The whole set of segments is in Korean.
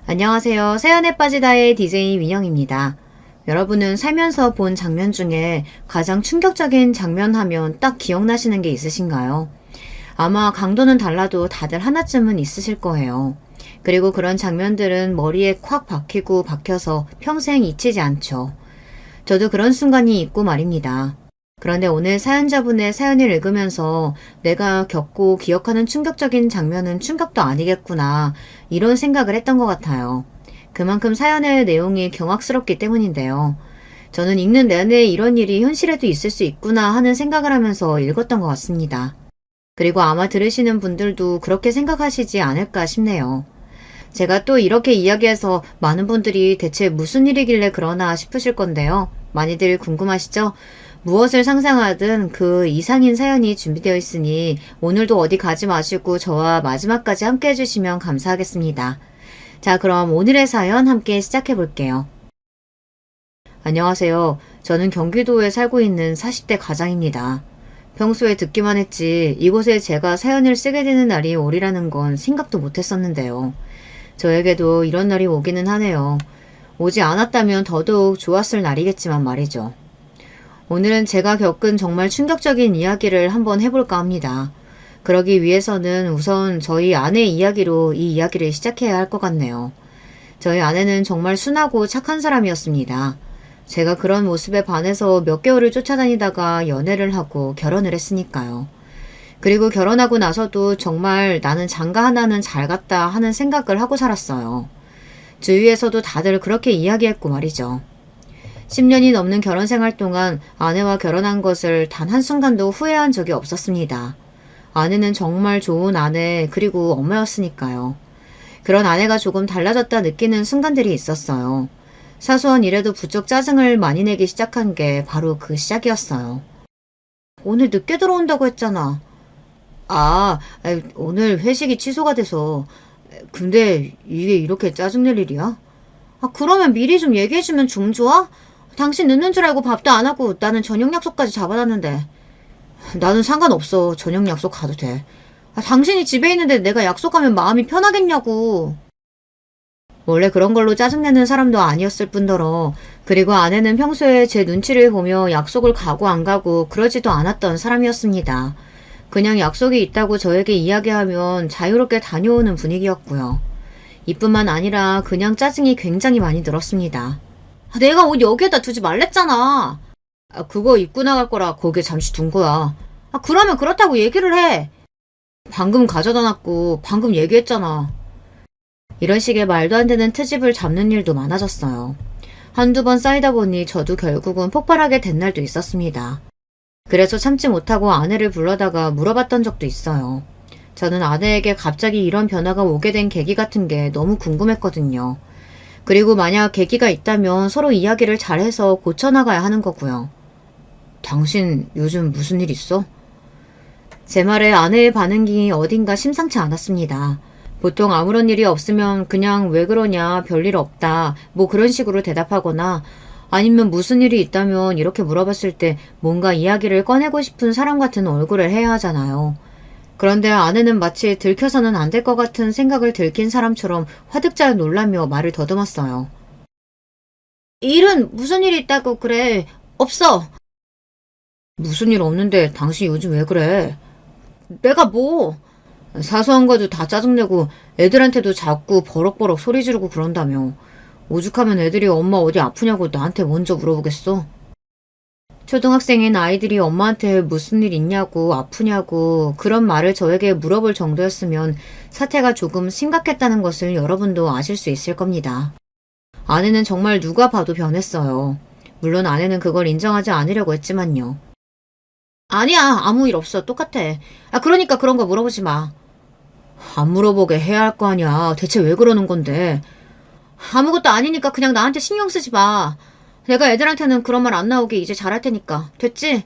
안녕하세요. 사연에 빠지다의 DJ 민영입니다. 여러분은 살면서 본 장면 중에 가장 충격적인 장면 하면 딱 기억나시는 게 있으신가요? 아마 강도는 달라도 다들 하나쯤은 있으실 거예요. 그리고 그런 장면들은 머리에 콱 박히고 박혀서 평생 잊히지 않죠. 저도 그런 순간이 있고 말입니다. 그런데 오늘 사연자분의 사연을 읽으면서 내가 겪고 기억하는 충격적인 장면은 충격도 아니겠구나, 이런 생각을 했던 것 같아요. 그만큼 사연의 내용이 경악스럽기 때문인데요. 저는 읽는 내내 이런 일이 현실에도 있을 수 있구나 하는 생각을 하면서 읽었던 것 같습니다. 그리고 아마 들으시는 분들도 그렇게 생각하시지 않을까 싶네요. 제가 또 이렇게 이야기해서 많은 분들이 대체 무슨 일이길래 그러나 싶으실 건데요. 많이들 궁금하시죠? 무엇을 상상하든 그 이상인 사연이 준비되어 있으니 오늘도 어디 가지 마시고 저와 마지막까지 함께 해주시면 감사하겠습니다. 자, 그럼 오늘의 사연 함께 시작해 볼게요. 안녕하세요. 저는 경기도에 살고 있는 40대 가장입니다. 평소에 듣기만 했지 이곳에 제가 사연을 쓰게 되는 날이 오리라는 건 생각도 못했었는데요. 저에게도 이런 날이 오기는 하네요. 오지 않았다면 더더욱 좋았을 날이겠지만 말이죠. 오늘은 제가 겪은 정말 충격적인 이야기를 한번 해볼까 합니다. 그러기 위해서는 우선 저희 아내의 이야기로 이 이야기를 시작해야 할 것 같네요. 저희 아내는 정말 순하고 착한 사람이었습니다. 제가 그런 모습에 반해서 몇 개월을 쫓아다니다가 연애를 하고 결혼을 했으니까요. 그리고 결혼하고 나서도 정말 나는 장가 하나는 잘 갔다 하는 생각을 하고 살았어요. 주위에서도 다들 그렇게 이야기했고 말이죠. 10년이 넘는 결혼 생활 동안 아내와 결혼한 것을 단 한순간도 후회한 적이 없었습니다. 아내는 정말 좋은 아내 그리고 엄마였으니까요. 그런 아내가 조금 달라졌다 느끼는 순간들이 있었어요. 사소한 일에도 부쩍 짜증을 많이 내기 시작한 게 바로 그 시작이었어요. 오늘 늦게 들어온다고 했잖아. 오늘 회식이 취소가 돼서. 근데 이게 이렇게 짜증낼 일이야? 그러면 미리 좀 얘기해주면 좀 좋아? 당신 늦는 줄 알고 밥도 안 하고 나는 저녁 약속까지 잡아놨는데. 나는 상관없어. 저녁 약속 가도 돼. 당신이 집에 있는데 내가 약속하면 마음이 편하겠냐고. 원래 그런 걸로 짜증내는 사람도 아니었을 뿐더러, 그리고 아내는 평소에 제 눈치를 보며 약속을 가고 안 가고 그러지도 않았던 사람이었습니다. 그냥 약속이 있다고 저에게 이야기하면 자유롭게 다녀오는 분위기였고요. 이뿐만 아니라 그냥 짜증이 굉장히 많이 들었습니다. 내가 옷 여기에다 두지 말랬잖아. 그거 입고 나갈 거라 거기에 잠시 둔 거야. 그러면 그렇다고 얘기를 해. 방금 가져다 놨고 방금 얘기했잖아. 이런 식의 말도 안 되는 트집을 잡는 일도 많아졌어요. 한두 번 쌓이다 보니 저도 결국은 폭발하게 된 날도 있었습니다. 그래서 참지 못하고 아내를 불러다가 물어봤던 적도 있어요. 저는 아내에게 갑자기 이런 변화가 오게 된 계기 같은 게 너무 궁금했거든요. 그리고 만약 계기가 있다면 서로 이야기를 잘해서 고쳐나가야 하는 거고요. 당신 요즘 무슨 일 있어? 제 말에 아내의 반응이 어딘가 심상치 않았습니다. 보통 아무런 일이 없으면 그냥 왜 그러냐, 별일 없다, 뭐 그런 식으로 대답하거나 아니면 무슨 일이 있다면 이렇게 물어봤을 때 뭔가 이야기를 꺼내고 싶은 사람 같은 얼굴을 해야 하잖아요. 그런데 아내는 마치 들켜서는 안 될 것 같은 생각을 들킨 사람처럼 화득잘 놀라며 말을 더듬었어요. 일은 무슨 일이 있다고 그래? 없어. 무슨 일 없는데 당신 요즘 왜 그래? 내가 뭐? 사소한 것도 다 짜증내고 애들한테도 자꾸 버럭버럭 소리 지르고 그런다며. 오죽하면 애들이 엄마 어디 아프냐고 나한테 먼저 물어보겠어? 초등학생인 아이들이 엄마한테 무슨 일 있냐고 아프냐고 그런 말을 저에게 물어볼 정도였으면 사태가 조금 심각했다는 것을 여러분도 아실 수 있을 겁니다. 아내는 정말 누가 봐도 변했어요. 물론 아내는 그걸 인정하지 않으려고 했지만요. 아니야, 아무 일 없어. 똑같아. 그러니까 그런 거 물어보지 마. 안 물어보게 해야 할 거 아니야. 대체 왜 그러는 건데? 아무것도 아니니까 그냥 나한테 신경 쓰지 마. 내가 애들한테는 그런 말 안 나오게 이제 잘할 테니까. 됐지?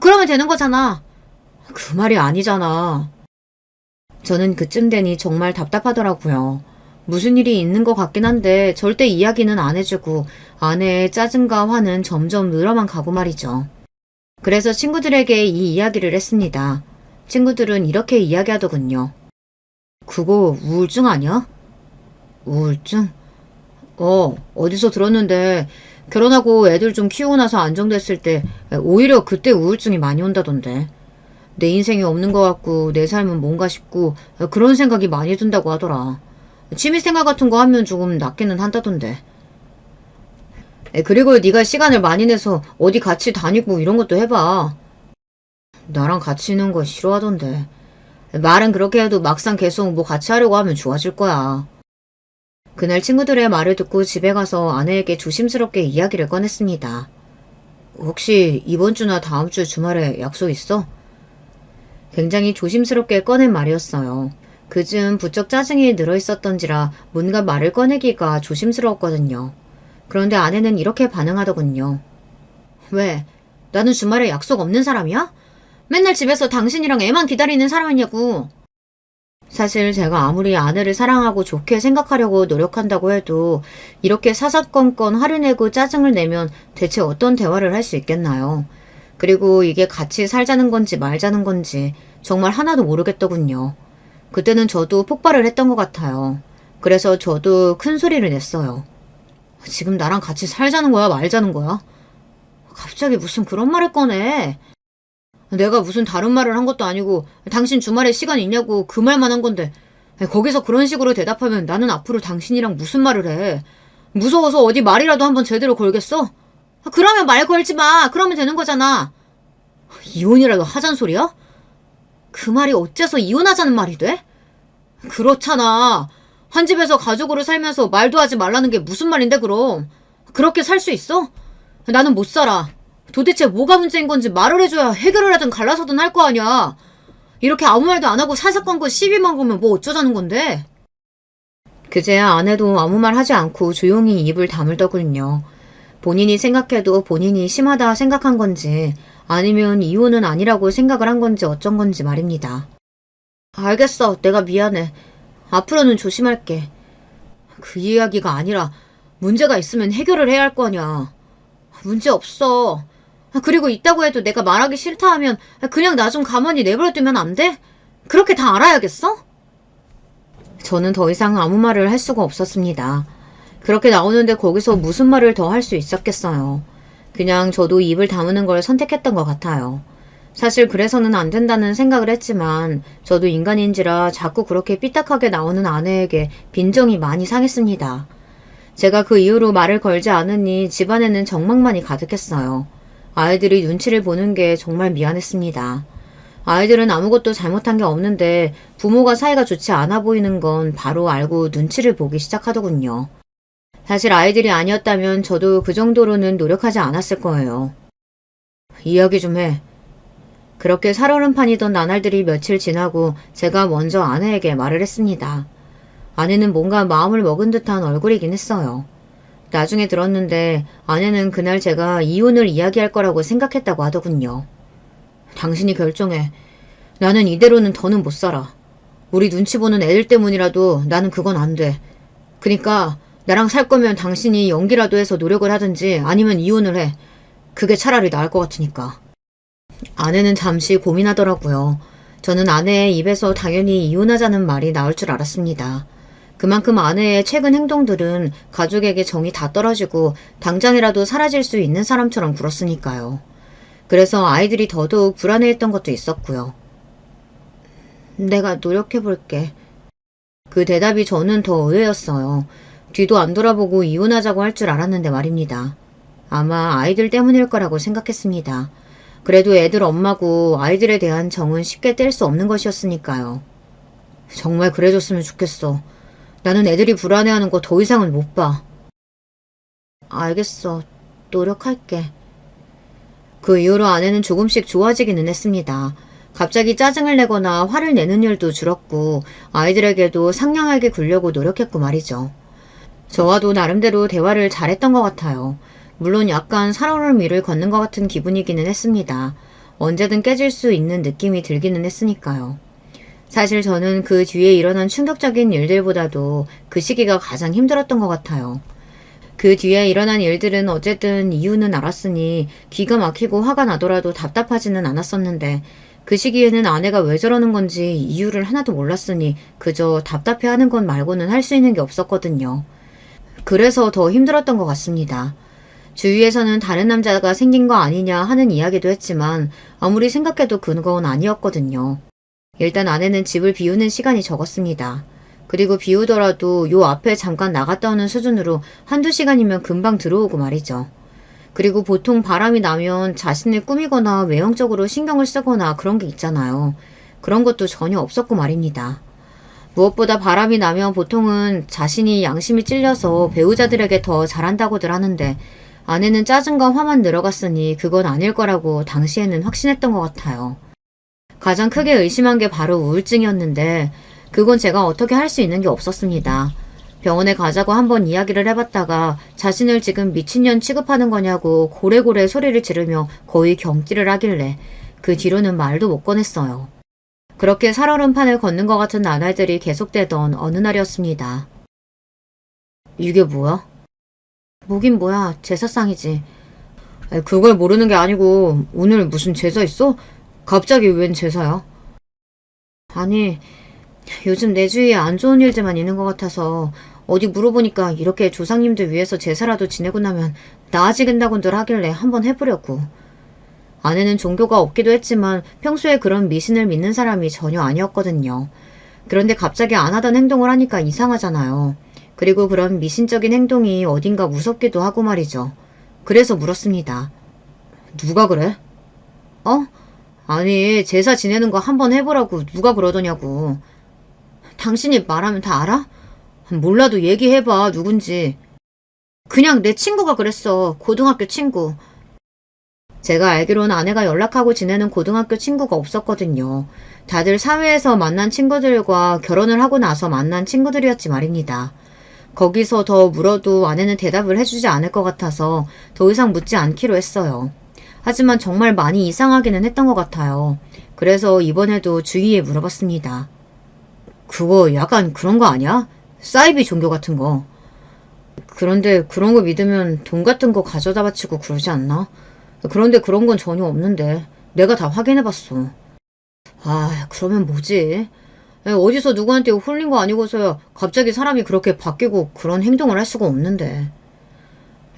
그러면 되는 거잖아. 그 말이 아니잖아. 저는 그쯤 되니 정말 답답하더라고요. 무슨 일이 있는 것 같긴 한데 절대 이야기는 안 해주고 아내의 짜증과 화는 점점 늘어만 가고 말이죠. 그래서 친구들에게 이 이야기를 했습니다. 친구들은 이렇게 이야기하더군요. 그거 우울증 아니야? 우울증? 어디서 들었는데 결혼하고 애들 좀 키우고 나서 안정됐을 때 오히려 그때 우울증이 많이 온다던데. 내 인생이 없는 것 같고 내 삶은 뭔가 싶고 그런 생각이 많이 든다고 하더라. 취미생활 같은 거 하면 조금 낫기는 한다던데. 그리고 네가 시간을 많이 내서 어디 같이 다니고 이런 것도 해봐. 나랑 같이 있는 거 싫어하던데. 말은 그렇게 해도 막상 계속 뭐 같이 하려고 하면 좋아질 거야. 그날 친구들의 말을 듣고 집에 가서 아내에게 조심스럽게 이야기를 꺼냈습니다. 혹시 이번 주나 다음 주 주말에 약속 있어? 굉장히 조심스럽게 꺼낸 말이었어요. 그즘 부쩍 짜증이 늘어있었던지라 뭔가 말을 꺼내기가 조심스러웠거든요. 그런데 아내는 이렇게 반응하더군요. 왜? 나는 주말에 약속 없는 사람이야? 맨날 집에서 당신이랑 애만 기다리는 사람이냐고. 사실 제가 아무리 아내를 사랑하고 좋게 생각하려고 노력한다고 해도 이렇게 사사건건 화를 내고 짜증을 내면 대체 어떤 대화를 할 수 있겠나요? 그리고 이게 같이 살자는 건지 말자는 건지 정말 하나도 모르겠더군요. 그때는 저도 폭발을 했던 것 같아요. 그래서 저도 큰 소리를 냈어요. 지금 나랑 같이 살자는 거야, 말자는 거야? 갑자기 무슨 그런 말을 꺼내? 내가 무슨 다른 말을 한 것도 아니고 당신 주말에 시간 있냐고 그 말만 한 건데 거기서 그런 식으로 대답하면 나는 앞으로 당신이랑 무슨 말을 해? 무서워서 어디 말이라도 한번 제대로 걸겠어? 그러면 말 걸지 마. 그러면 되는 거잖아. 이혼이라도 하잔 소리야? 그 말이 어째서 이혼하자는 말이 돼? 그렇잖아. 한 집에서 가족으로 살면서 말도 하지 말라는 게 무슨 말인데 그럼. 그렇게 살 수 있어? 나는 못 살아. 도대체 뭐가 문제인 건지 말을 해줘야 해결을 하든 갈라서든 할 거 아니야. 이렇게 아무 말도 안 하고 사사건건 시비만 걸면 뭐 어쩌자는 건데. 그제야 아내도 아무 말 하지 않고 조용히 입을 다물더군요. 본인이 생각해도 본인이 심하다 생각한 건지 아니면 이혼은 아니라고 생각을 한 건지 어쩐 건지 말입니다. 알겠어. 내가 미안해. 앞으로는 조심할게. 그 이야기가 아니라 문제가 있으면 해결을 해야 할 거 아니야. 문제 없어. 그리고 있다고 해도 내가 말하기 싫다 하면 그냥 나 좀 가만히 내버려두면 안 돼? 그렇게 다 알아야겠어? 저는 더 이상 아무 말을 할 수가 없었습니다. 그렇게 나오는데 거기서 무슨 말을 더 할 수 있었겠어요. 그냥 저도 입을 다무는 걸 선택했던 것 같아요. 사실 그래서는 안 된다는 생각을 했지만 저도 인간인지라 자꾸 그렇게 삐딱하게 나오는 아내에게 빈정이 많이 상했습니다. 제가 그 이후로 말을 걸지 않으니 집안에는 정막만이 가득했어요. 아이들이 눈치를 보는 게 정말 미안했습니다. 아이들은 아무것도 잘못한 게 없는데 부모가 사이가 좋지 않아 보이는 건 바로 알고 눈치를 보기 시작하더군요. 사실 아이들이 아니었다면 저도 그 정도로는 노력하지 않았을 거예요. 이야기 좀 해. 그렇게 살얼음판이던 나날들이 며칠 지나고 제가 먼저 아내에게 말을 했습니다. 아내는 뭔가 마음을 먹은 듯한 얼굴이긴 했어요. 나중에 들었는데 아내는 그날 제가 이혼을 이야기할 거라고 생각했다고 하더군요. 당신이 결정해. 나는 이대로는 더는 못 살아. 우리 눈치 보는 애들 때문이라도 나는 그건 안 돼. 그니까 나랑 살 거면 당신이 연기라도 해서 노력을 하든지 아니면 이혼을 해. 그게 차라리 나을 것 같으니까. 아내는 잠시 고민하더라고요. 저는 아내의 입에서 당연히 이혼하자는 말이 나올 줄 알았습니다. 그만큼 아내의 최근 행동들은 가족에게 정이 다 떨어지고 당장이라도 사라질 수 있는 사람처럼 굴었으니까요. 그래서 아이들이 더더욱 불안해했던 것도 있었고요. 내가 노력해볼게. 그 대답이 저는 더 의외였어요. 뒤도 안 돌아보고 이혼하자고 할 줄 알았는데 말입니다. 아마 아이들 때문일 거라고 생각했습니다. 그래도 애들 엄마고 아이들에 대한 정은 쉽게 뗄 수 없는 것이었으니까요. 정말 그래줬으면 좋겠어. 나는 애들이 불안해하는 거 더 이상은 못 봐. 알겠어. 노력할게. 그 이후로 아내는 조금씩 좋아지기는 했습니다. 갑자기 짜증을 내거나 화를 내는 일도 줄었고 아이들에게도 상냥하게 굴려고 노력했고 말이죠. 저와도 나름대로 대화를 잘했던 것 같아요. 물론 약간 살얼음 위를 걷는 것 같은 기분이기는 했습니다. 언제든 깨질 수 있는 느낌이 들기는 했으니까요. 사실 저는 그 뒤에 일어난 충격적인 일들보다도 그 시기가 가장 힘들었던 것 같아요. 그 뒤에 일어난 일들은 어쨌든 이유는 알았으니 기가 막히고 화가 나더라도 답답하지는 않았었는데 그 시기에는 아내가 왜 저러는 건지 이유를 하나도 몰랐으니 그저 답답해하는 것 말고는 할 수 있는 게 없었거든요. 그래서 더 힘들었던 것 같습니다. 주위에서는 다른 남자가 생긴 거 아니냐 하는 이야기도 했지만 아무리 생각해도 그건 아니었거든요. 일단 아내는 집을 비우는 시간이 적었습니다. 그리고 비우더라도 요 앞에 잠깐 나갔다 오는 수준으로 한두 시간이면 금방 들어오고 말이죠. 그리고 보통 바람이 나면 자신을 꾸미거나 외형적으로 신경을 쓰거나 그런 게 있잖아요. 그런 것도 전혀 없었고 말입니다. 무엇보다 바람이 나면 보통은 자신이 양심이 찔려서 배우자들에게 더 잘한다고들 하는데 아내는 짜증과 화만 늘어갔으니 그건 아닐 거라고 당시에는 확신했던 것 같아요. 가장 크게 의심한 게 바로 우울증이었는데 그건 제가 어떻게 할 수 있는 게 없었습니다. 병원에 가자고 한번 이야기를 해봤다가 자신을 지금 미친년 취급하는 거냐고 고래고래 소리를 지르며 거의 경기를 하길래 그 뒤로는 말도 못 꺼냈어요. 그렇게 살얼음판을 걷는 것 같은 나날들이 계속되던 어느 날이었습니다. 이게 뭐야? 뭐긴 뭐야, 제사상이지. 그걸 모르는 게 아니고 오늘 무슨 제사 있어? 갑자기 웬 제사야? 아니, 요즘 내 주위에 안 좋은 일들만 있는 것 같아서 어디 물어보니까 이렇게 조상님들 위해서 제사라도 지내고 나면 나아지겠다고들 하길래 한번 해보려고. 아내는 종교가 없기도 했지만 평소에 그런 미신을 믿는 사람이 전혀 아니었거든요. 그런데 갑자기 안 하던 행동을 하니까 이상하잖아요. 그리고 그런 미신적인 행동이 어딘가 무섭기도 하고 말이죠. 그래서 물었습니다. 누가 그래? 아니, 제사 지내는 거 한번 해보라고 누가 그러더냐고. 당신이 말하면 다 알아? 몰라도 얘기해봐, 누군지. 그냥 내 친구가 그랬어. 고등학교 친구. 제가 알기로는 아내가 연락하고 지내는 고등학교 친구가 없었거든요. 다들 사회에서 만난 친구들과 결혼을 하고 나서 만난 친구들이었지 말입니다. 거기서 더 물어도 아내는 대답을 해주지 않을 것 같아서 더 이상 묻지 않기로 했어요. 하지만 정말 많이 이상하기는 했던 것 같아요. 그래서 이번에도 주위에 물어봤습니다. 그거 약간 그런 거 아니야? 사이비 종교 같은 거. 그런데 그런 거 믿으면 돈 같은 거 가져다 바치고 그러지 않나? 그런데 그런 건 전혀 없는데 내가 다 확인해봤어. 그러면 뭐지? 어디서 누구한테 홀린 거 아니고서야 갑자기 사람이 그렇게 바뀌고 그런 행동을 할 수가 없는데.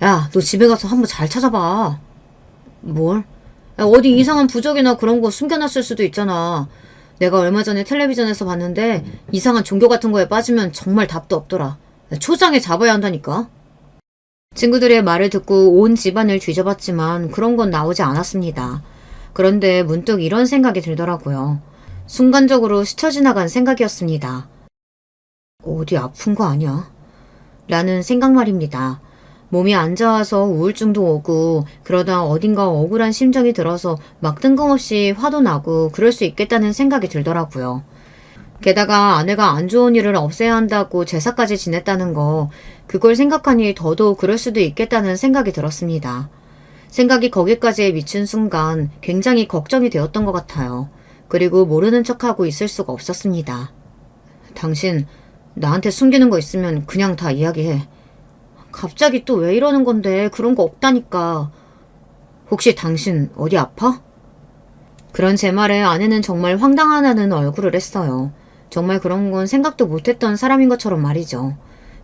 야, 너 집에 가서 한번 잘 찾아봐. 뭘? 어디 이상한 부적이나 그런 거 숨겨놨을 수도 있잖아. 내가 얼마 전에 텔레비전에서 봤는데 이상한 종교 같은 거에 빠지면 정말 답도 없더라. 초장에 잡아야 한다니까. 친구들의 말을 듣고 온 집안을 뒤져봤지만 그런 건 나오지 않았습니다. 그런데 문득 이런 생각이 들더라고요. 순간적으로 스쳐 지나간 생각이었습니다. 어디 아픈 거 아니야? 라는 생각 말입니다. 몸이 안 좋아서 우울증도 오고 그러다 어딘가 억울한 심정이 들어서 막 뜬금없이 화도 나고 그럴 수 있겠다는 생각이 들더라고요. 게다가 아내가 안 좋은 일을 없애야 한다고 제사까지 지냈다는 거, 그걸 생각하니 더더욱 그럴 수도 있겠다는 생각이 들었습니다. 생각이 거기까지 미친 순간 굉장히 걱정이 되었던 것 같아요. 그리고 모르는 척하고 있을 수가 없었습니다. 당신 나한테 숨기는 거 있으면 그냥 다 이야기해. 갑자기 또 왜 이러는 건데 그런 거 없다니까. 혹시 당신 어디 아파? 그런 제 말에 아내는 정말 황당하다는 얼굴을 했어요. 정말 그런 건 생각도 못했던 사람인 것처럼 말이죠.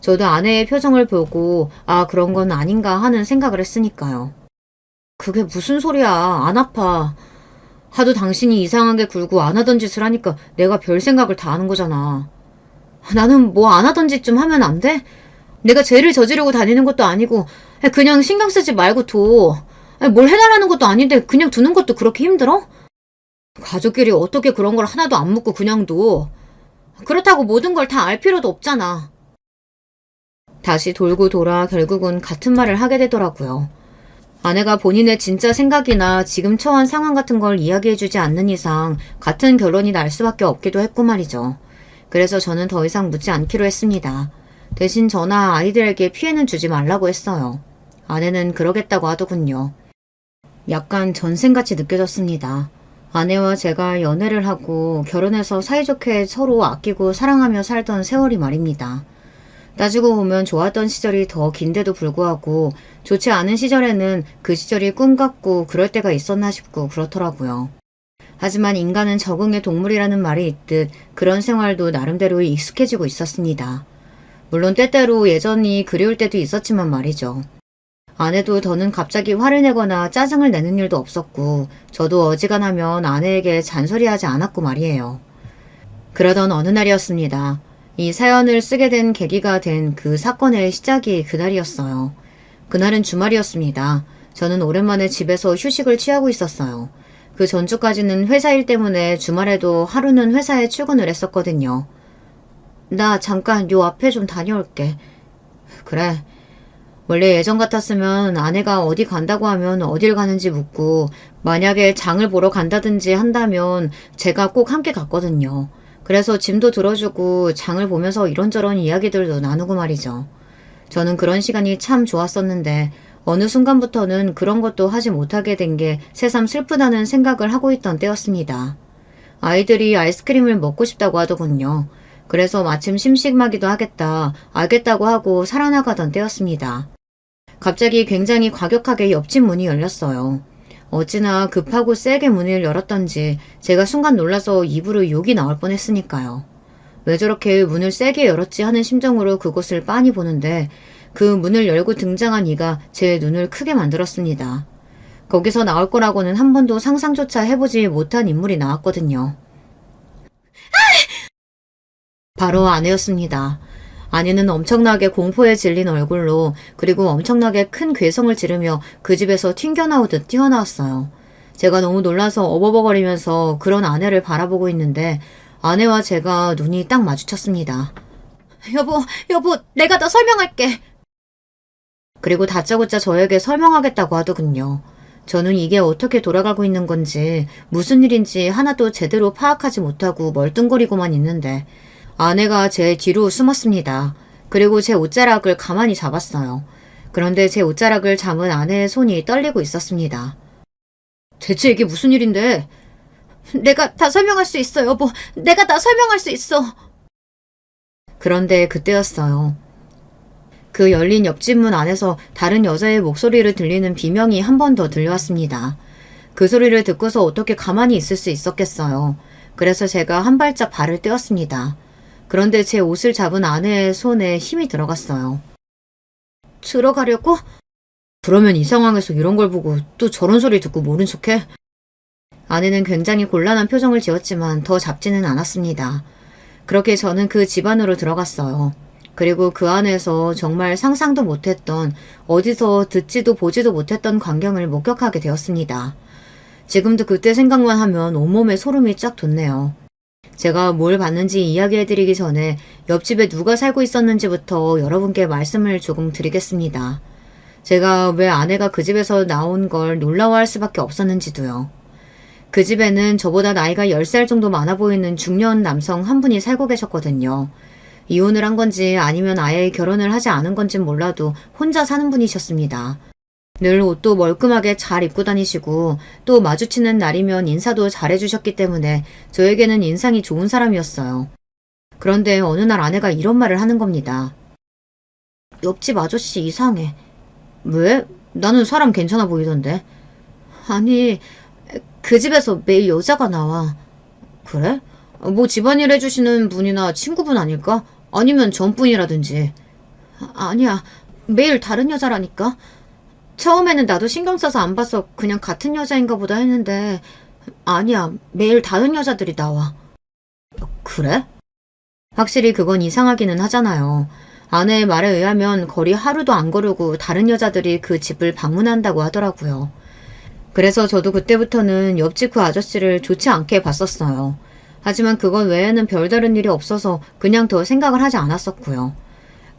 저도 아내의 표정을 보고 그런 건 아닌가 하는 생각을 했으니까요. 그게 무슨 소리야. 안 아파. 하도 당신이 이상하게 굴고 안 하던 짓을 하니까 내가 별 생각을 다 하는 거잖아. 나는 뭐 안 하던 짓 좀 하면 안 돼? 내가 죄를 저지르고 다니는 것도 아니고 그냥 신경 쓰지 말고 둬. 뭘 해달라는 것도 아닌데 그냥 두는 것도 그렇게 힘들어? 가족끼리 어떻게 그런 걸 하나도 안 묻고 그냥 둬. 그렇다고 모든 걸 다 알 필요도 없잖아. 다시 돌고 돌아 결국은 같은 말을 하게 되더라고요. 아내가 본인의 진짜 생각이나 지금 처한 상황 같은 걸 이야기해주지 않는 이상 같은 결론이 날 수밖에 없기도 했고 말이죠. 그래서 저는 더 이상 묻지 않기로 했습니다. 대신 저나 아이들에게 피해는 주지 말라고 했어요. 아내는 그러겠다고 하더군요. 약간 전생같이 느껴졌습니다. 아내와 제가 연애를 하고 결혼해서 사이좋게 서로 아끼고 사랑하며 살던 세월이 말입니다. 따지고 보면 좋았던 시절이 더 긴데도 불구하고 좋지 않은 시절에는 그 시절이 꿈 같고 그럴 때가 있었나 싶고 그렇더라고요. 하지만 인간은 적응의 동물이라는 말이 있듯 그런 생활도 나름대로 익숙해지고 있었습니다. 물론 때때로 예전이 그리울 때도 있었지만 말이죠. 아내도 더는 갑자기 화를 내거나 짜증을 내는 일도 없었고 저도 어지간하면 아내에게 잔소리하지 않았고 말이에요. 그러던 어느 날이었습니다. 이 사연을 쓰게 된 계기가 된 그 사건의 시작이 그날이었어요. 그날은 주말이었습니다. 저는 오랜만에 집에서 휴식을 취하고 있었어요. 그 전주까지는 회사 일 때문에 주말에도 하루는 회사에 출근을 했었거든요. 나 잠깐 요 앞에 좀 다녀올게. 그래. 원래 예전 같았으면 아내가 어디 간다고 하면 어딜 가는지 묻고 만약에 장을 보러 간다든지 한다면 제가 꼭 함께 갔거든요. 그래서 짐도 들어주고 장을 보면서 이런저런 이야기들도 나누고 말이죠. 저는 그런 시간이 참 좋았었는데 어느 순간부터는 그런 것도 하지 못하게 된 게 새삼 슬프다는 생각을 하고 있던 때였습니다. 아이들이 아이스크림을 먹고 싶다고 하더군요. 그래서 마침 심심하기도 하겠다, 알겠다고 하고 살아나가던 때였습니다. 갑자기 굉장히 과격하게 옆집 문이 열렸어요. 어찌나 급하고 세게 문을 열었던지 제가 순간 놀라서 입으로 욕이 나올 뻔했으니까요. 왜 저렇게 문을 세게 열었지 하는 심정으로 그곳을 빤히 보는데 그 문을 열고 등장한 이가 제 눈을 크게 만들었습니다. 거기서 나올 거라고는 한 번도 상상조차 해보지 못한 인물이 나왔거든요. 바로 아내였습니다. 아내는 엄청나게 공포에 질린 얼굴로 그리고 엄청나게 큰 괴성을 지르며 그 집에서 튕겨나오듯 뛰어나왔어요. 제가 너무 놀라서 어버버거리면서 그런 아내를 바라보고 있는데 아내와 제가 눈이 딱 마주쳤습니다. 여보, 내가 다 설명할게. 그리고 다짜고짜 저에게 설명하겠다고 하더군요. 저는 이게 어떻게 돌아가고 있는 건지 무슨 일인지 하나도 제대로 파악하지 못하고 멀뚱거리고만 있는데 아내가 제 뒤로 숨었습니다. 그리고 제 옷자락을 가만히 잡았어요. 그런데 제 옷자락을 잡은 아내의 손이 떨리고 있었습니다. 대체 이게 무슨 일인데? 내가 다 설명할 수 있어, 여보. 내가 다 설명할 수 있어. 그런데 그때였어요. 그 열린 옆집 문 안에서 다른 여자의 목소리를 들리는 비명이 한 번 더 들려왔습니다. 그 소리를 듣고서 어떻게 가만히 있을 수 있었겠어요. 그래서 제가 한 발짝 발을 떼었습니다. 그런데 제 옷을 잡은 아내의 손에 힘이 들어갔어요. 들어가려고? 그러면 이 상황에서 이런 걸 보고 또 저런 소리 듣고 모른 척해? 아내는 굉장히 곤란한 표정을 지었지만 더 잡지는 않았습니다. 그렇게 저는 그 집 안으로 들어갔어요. 그리고 그 안에서 정말 상상도 못했던 어디서 듣지도 보지도 못했던 광경을 목격하게 되었습니다. 지금도 그때 생각만 하면 온몸에 소름이 쫙 돋네요. 제가 뭘 봤는지 이야기해드리기 전에 옆집에 누가 살고 있었는지부터 여러분께 말씀을 조금 드리겠습니다. 제가 왜 아내가 그 집에서 나온 걸 놀라워할 수밖에 없었는지도요. 그 집에는 저보다 나이가 10살 정도 많아 보이는 중년 남성 한 분이 살고 계셨거든요. 이혼을 한 건지 아니면 아예 결혼을 하지 않은 건진 몰라도 혼자 사는 분이셨습니다. 늘 옷도 멀끔하게 잘 입고 다니시고 또 마주치는 날이면 인사도 잘해주셨기 때문에 저에게는 인상이 좋은 사람이었어요. 그런데 어느 날 아내가 이런 말을 하는 겁니다. 옆집 아저씨 이상해. 왜? 나는 사람 괜찮아 보이던데. 아니, 그 집에서 매일 여자가 나와. 그래? 뭐 집안일 해주시는 분이나 친구분 아닐까? 아니면 전분이라든지. 아니야, 매일 다른 여자라니까. 처음에는 나도 신경 써서 안 봐서 그냥 같은 여자인가 보다 했는데 아니야, 매일 다른 여자들이 나와. 그래? 확실히 그건 이상하기는 하잖아요. 아내의 말에 의하면 거리 하루도 안 걸으고 다른 여자들이 그 집을 방문한다고 하더라고요. 그래서 저도 그때부터는 옆집 그 아저씨를 좋지 않게 봤었어요. 하지만 그것 외에는 별다른 일이 없어서 그냥 더 생각을 하지 않았었고요.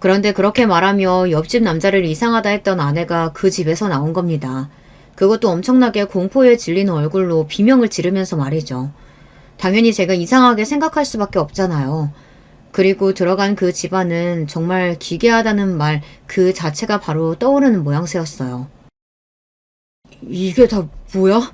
그런데 그렇게 말하며 옆집 남자를 이상하다 했던 아내가 그 집에서 나온 겁니다. 그것도 엄청나게 공포에 질린 얼굴로 비명을 지르면서 말이죠. 당연히 제가 이상하게 생각할 수밖에 없잖아요. 그리고 들어간 그 집안은 정말 기괴하다는 말 그 자체가 바로 떠오르는 모양새였어요. 이게 다 뭐야?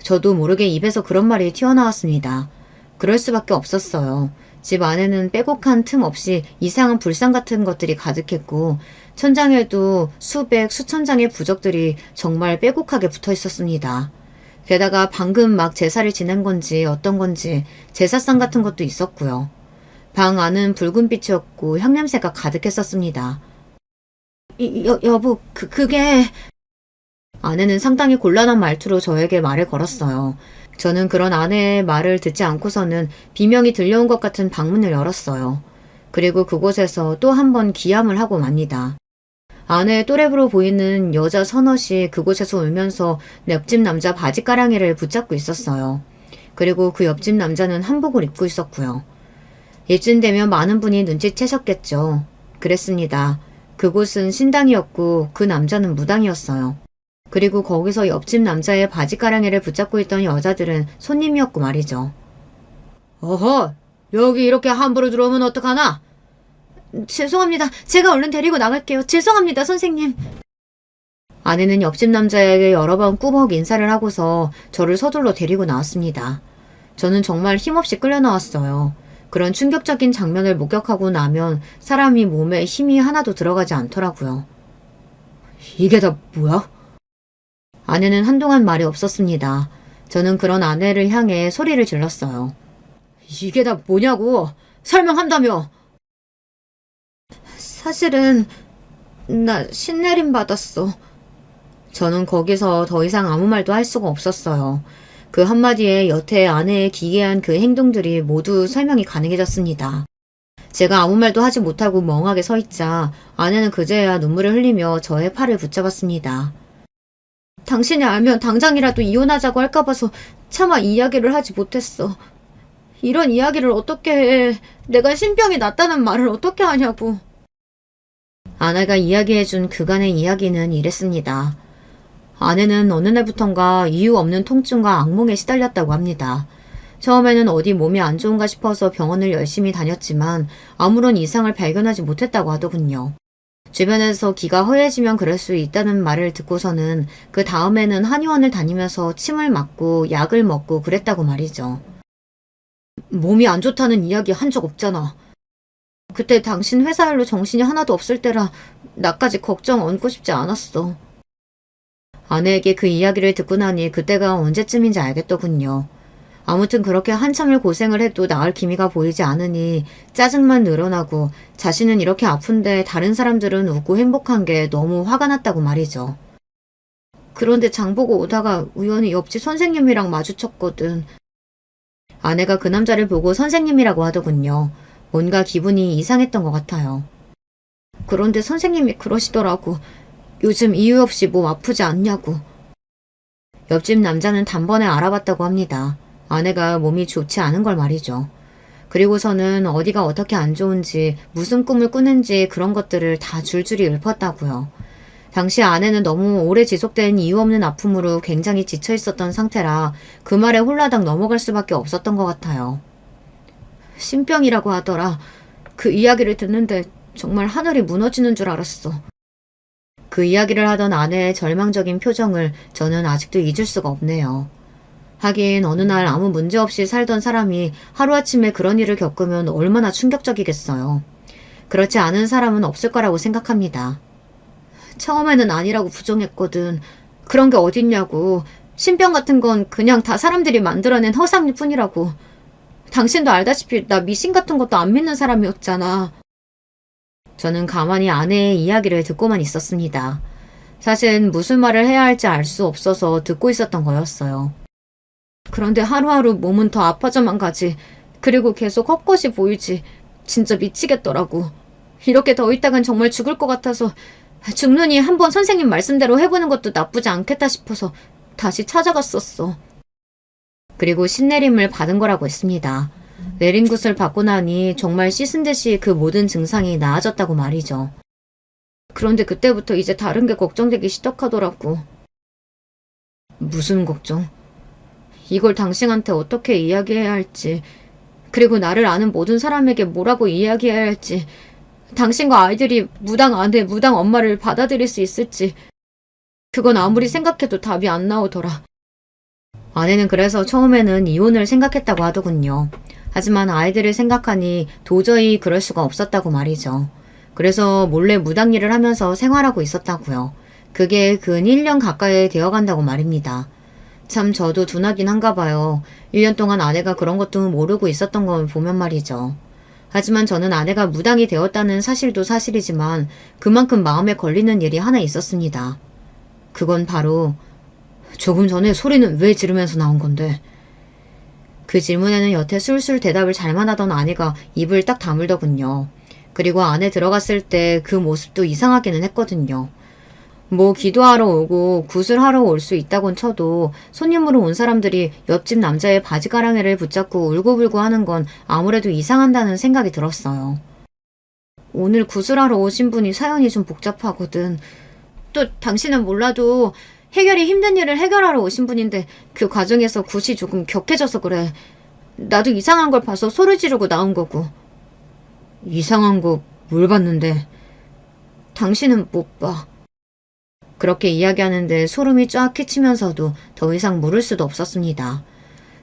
저도 모르게 입에서 그런 말이 튀어나왔습니다. 그럴 수밖에 없었어요. 집 안에는 빼곡한 틈 없이 이상한 불상 같은 것들이 가득했고 천장에도 수백, 수천 장의 부적들이 정말 빼곡하게 붙어 있었습니다. 게다가 방금 막 제사를 지낸 건지 어떤 건지 제사상 같은 것도 있었고요. 방 안은 붉은 빛이었고 향냄새가 가득했었습니다. 여보, 그게... 아내는 상당히 곤란한 말투로 저에게 말을 걸었어요. 저는 그런 아내의 말을 듣지 않고서는 비명이 들려온 것 같은 방문을 열었어요. 그리고 그곳에서 또 한 번 기함을 하고 맙니다. 아내의 또래부로 보이는 여자 서넛이 그곳에서 울면서 옆집 남자 바지가랑이를 붙잡고 있었어요. 그리고 그 옆집 남자는 한복을 입고 있었고요. 이쯤 되면 많은 분이 눈치채셨겠죠. 그랬습니다. 그곳은 신당이었고 그 남자는 무당이었어요. 그리고 거기서 옆집 남자의 바지가랑이를 붙잡고 있던 여자들은 손님이었고 말이죠. 어허! 여기 이렇게 함부로 들어오면 어떡하나? 죄송합니다. 제가 얼른 데리고 나갈게요. 죄송합니다, 선생님. 아내는 옆집 남자에게 여러 번 꾸벅 인사를 하고서 저를 서둘러 데리고 나왔습니다. 저는 정말 힘없이 끌려 나왔어요. 그런 충격적인 장면을 목격하고 나면 사람이 몸에 힘이 하나도 들어가지 않더라고요. 이게 다 뭐야? 아내는 한동안 말이 없었습니다. 저는 그런 아내를 향해 소리를 질렀어요. 이게 다 뭐냐고! 설명한다며! 사실은 나 신내림 받았어. 저는 거기서 더 이상 아무 말도 할 수가 없었어요. 그 한마디에 여태 아내의 기괴한 그 행동들이 모두 설명이 가능해졌습니다. 제가 아무 말도 하지 못하고 멍하게 서 있자 아내는 그제야 눈물을 흘리며 저의 팔을 붙잡았습니다. 당신이 알면 당장이라도 이혼하자고 할까 봐서 차마 이야기를 하지 못했어. 이런 이야기를 어떻게 해. 내가 신병이 났다는 말을 어떻게 하냐고. 아내가 이야기해준 그간의 이야기는 이랬습니다. 아내는 어느 날부턴가 이유 없는 통증과 악몽에 시달렸다고 합니다. 처음에는 어디 몸이 안 좋은가 싶어서 병원을 열심히 다녔지만 아무런 이상을 발견하지 못했다고 하더군요. 주변에서 기가 허해지면 그럴 수 있다는 말을 듣고서는 그 다음에는 한의원을 다니면서 침을 맞고 약을 먹고 그랬다고 말이죠. 몸이 안 좋다는 이야기 한 적 없잖아. 그때 당신 회사 일로 정신이 하나도 없을 때라 나까지 걱정 얹고 싶지 않았어. 아내에게 그 이야기를 듣고 나니 그때가 언제쯤인지 알겠더군요. 아무튼 그렇게 한참을 고생을 해도 나을 기미가 보이지 않으니 짜증만 늘어나고 자신은 이렇게 아픈데 다른 사람들은 웃고 행복한 게 너무 화가 났다고 말이죠. 그런데 장보고 오다가 우연히 옆집 선생님이랑 마주쳤거든. 아내가 그 남자를 보고 선생님이라고 하더군요. 뭔가 기분이 이상했던 것 같아요. 그런데 선생님이 그러시더라고. 요즘 이유 없이 몸 아프지 않냐고. 옆집 남자는 단번에 알아봤다고 합니다. 아내가 몸이 좋지 않은 걸 말이죠. 그리고서는 어디가 어떻게 안 좋은지 무슨 꿈을 꾸는지 그런 것들을 다 줄줄이 읊었다고요. 당시 아내는 너무 오래 지속된 이유 없는 아픔으로 굉장히 지쳐 있었던 상태라 그 말에 홀라당 넘어갈 수밖에 없었던 것 같아요. 신병이라고 하더라. 그 이야기를 듣는데 정말 하늘이 무너지는 줄 알았어. 그 이야기를 하던 아내의 절망적인 표정을 저는 아직도 잊을 수가 없네요. 하긴 어느 날 아무 문제 없이 살던 사람이 하루아침에 그런 일을 겪으면 얼마나 충격적이겠어요. 그렇지 않은 사람은 없을 거라고 생각합니다. 처음에는 아니라고 부정했거든. 그런 게 어딨냐고. 신병 같은 건 그냥 다 사람들이 만들어낸 허상일 뿐이라고. 당신도 알다시피 나 미신 같은 것도 안 믿는 사람이었잖아. 저는 가만히 아내의 이야기를 듣고만 있었습니다. 사실 무슨 말을 해야 할지 알 수 없어서 듣고 있었던 거였어요. 그런데 하루하루 몸은 더 아파져만 가지. 그리고 계속 헛것이 보이지. 진짜 미치겠더라고. 이렇게 더 있다간 정말 죽을 것 같아서 죽느니 한번 선생님 말씀대로 해보는 것도 나쁘지 않겠다 싶어서 다시 찾아갔었어. 그리고 신내림을 받은 거라고 했습니다. 내린 굿을 받고 나니 정말 씻은 듯이 그 모든 증상이 나아졌다고 말이죠. 그런데 그때부터 이제 다른 게 걱정되기 시작하더라고. 무슨 걱정? 이걸 당신한테 어떻게 이야기해야 할지, 그리고 나를 아는 모든 사람에게 뭐라고 이야기해야 할지, 당신과 아이들이 무당 아내, 무당 엄마를 받아들일 수 있을지, 그건 아무리 생각해도 답이 안 나오더라. 아내는 그래서 처음에는 이혼을 생각했다고 하더군요. 하지만 아이들을 생각하니 도저히 그럴 수가 없었다고 말이죠. 그래서 몰래 무당 일을 하면서 생활하고 있었다고요. 그게 근 1년 가까이 되어간다고 말입니다. 참 저도 둔하긴 한가 봐요. 1년 동안 아내가 그런 것도 모르고 있었던 걸 보면 말이죠. 하지만 저는 아내가 무당이 되었다는 사실도 사실이지만 그만큼 마음에 걸리는 일이 하나 있었습니다. 그건 바로 조금 전에 소리는 왜 지르면서 나온 건데? 그 질문에는 여태 술술 대답을 잘만 하던 아내가 입을 딱 다물더군요. 그리고 안에 들어갔을 때 그 모습도 이상하기는 했거든요. 뭐 기도하러 오고 구슬하러 올 수 있다곤 쳐도 손님으로 온 사람들이 옆집 남자의 바지가랑이를 붙잡고 울고불고 하는 건 아무래도 이상한다는 생각이 들었어요. 오늘 구슬하러 오신 분이 사연이 좀 복잡하거든. 또 당신은 몰라도 해결이 힘든 일을 해결하러 오신 분인데 그 과정에서 굿이 조금 격해져서 그래. 나도 이상한 걸 봐서 소리 지르고 나온 거고. 이상한 거 뭘 봤는데? 당신은 못 봐. 그렇게 이야기하는데 소름이 쫙 끼치면서도 더 이상 물을 수도 없었습니다.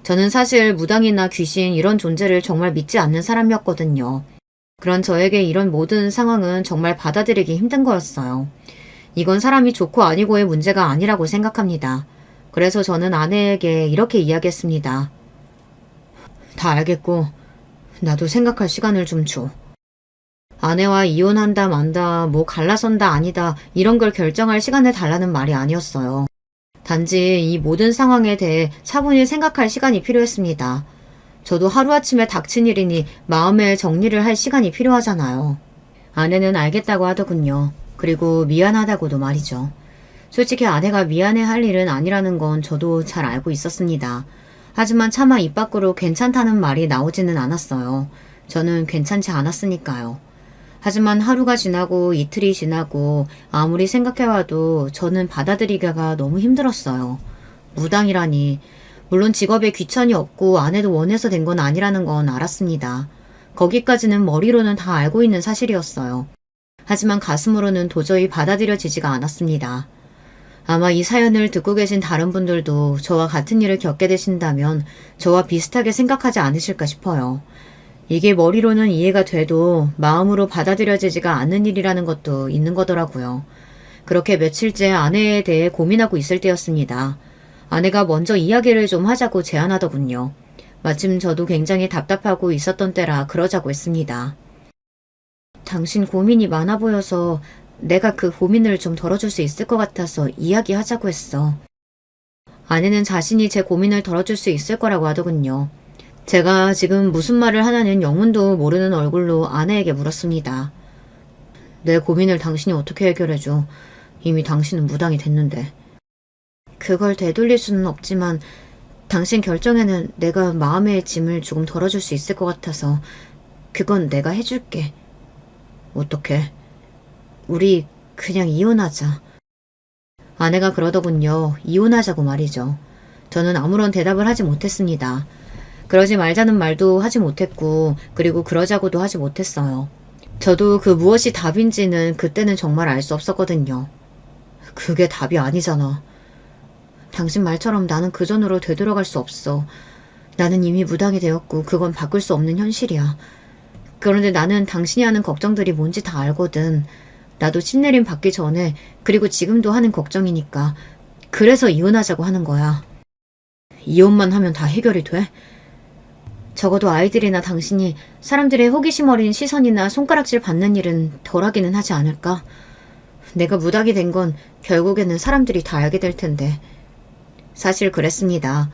저는 사실 무당이나 귀신 이런 존재를 정말 믿지 않는 사람이었거든요. 그런 저에게 이런 모든 상황은 정말 받아들이기 힘든 거였어요. 이건 사람이 좋고 아니고의 문제가 아니라고 생각합니다. 그래서 저는 아내에게 이렇게 이야기했습니다. 다 알겠고 나도 생각할 시간을 좀 줘. 아내와 이혼한다 만다 뭐 갈라선다 아니다 이런 걸 결정할 시간을 달라는 말이 아니었어요. 단지 이 모든 상황에 대해 차분히 생각할 시간이 필요했습니다. 저도 하루아침에 닥친 일이니 마음의 정리를 할 시간이 필요하잖아요. 아내는 알겠다고 하더군요. 그리고 미안하다고도 말이죠. 솔직히 아내가 미안해할 일은 아니라는 건 저도 잘 알고 있었습니다. 하지만 차마 입 밖으로 괜찮다는 말이 나오지는 않았어요. 저는 괜찮지 않았으니까요. 하지만 하루가 지나고 이틀이 지나고 아무리 생각해봐도 저는 받아들이기가 너무 힘들었어요. 무당이라니. 물론 직업에 귀천이 없고 아내도 원해서 된 건 아니라는 건 알았습니다. 거기까지는 머리로는 다 알고 있는 사실이었어요. 하지만 가슴으로는 도저히 받아들여지지가 않았습니다. 아마 이 사연을 듣고 계신 다른 분들도 저와 같은 일을 겪게 되신다면 저와 비슷하게 생각하지 않으실까 싶어요. 이게 머리로는 이해가 돼도 마음으로 받아들여지지가 않는 일이라는 것도 있는 거더라고요. 그렇게 며칠째 아내에 대해 고민하고 있을 때였습니다. 아내가 먼저 이야기를 좀 하자고 제안하더군요. 마침 저도 굉장히 답답하고 있었던 때라 그러자고 했습니다. 당신 고민이 많아 보여서 내가 그 고민을 좀 덜어줄 수 있을 것 같아서 이야기하자고 했어. 아내는 자신이 제 고민을 덜어줄 수 있을 거라고 하더군요. 제가 지금 무슨 말을 하냐는 영문도 모르는 얼굴로 아내에게 물었습니다. 내 고민을 당신이 어떻게 해결해줘? 이미 당신은 무당이 됐는데. 그걸 되돌릴 수는 없지만 당신 결정에는 내가 마음의 짐을 조금 덜어줄 수 있을 것 같아서 그건 내가 해줄게. 어떻게? 우리 그냥 이혼하자. 아내가 그러더군요. 이혼하자고 말이죠. 저는 아무런 대답을 하지 못했습니다. 그러지 말자는 말도 하지 못했고 그리고 그러자고도 하지 못했어요. 저도 그 무엇이 답인지는 그때는 정말 알 수 없었거든요. 그게 답이 아니잖아. 당신 말처럼 나는 그전으로 되돌아갈 수 없어. 나는 이미 무당이 되었고 그건 바꿀 수 없는 현실이야. 그런데 나는 당신이 하는 걱정들이 뭔지 다 알거든. 나도 신내림 받기 전에 그리고 지금도 하는 걱정이니까. 그래서 이혼하자고 하는 거야. 이혼만 하면 다 해결이 돼? 적어도 아이들이나 당신이 사람들의 호기심 어린 시선이나 손가락질 받는 일은 덜하기는 하지 않을까? 내가 무당이 된 건 결국에는 사람들이 다 알게 될 텐데. 사실 그랬습니다.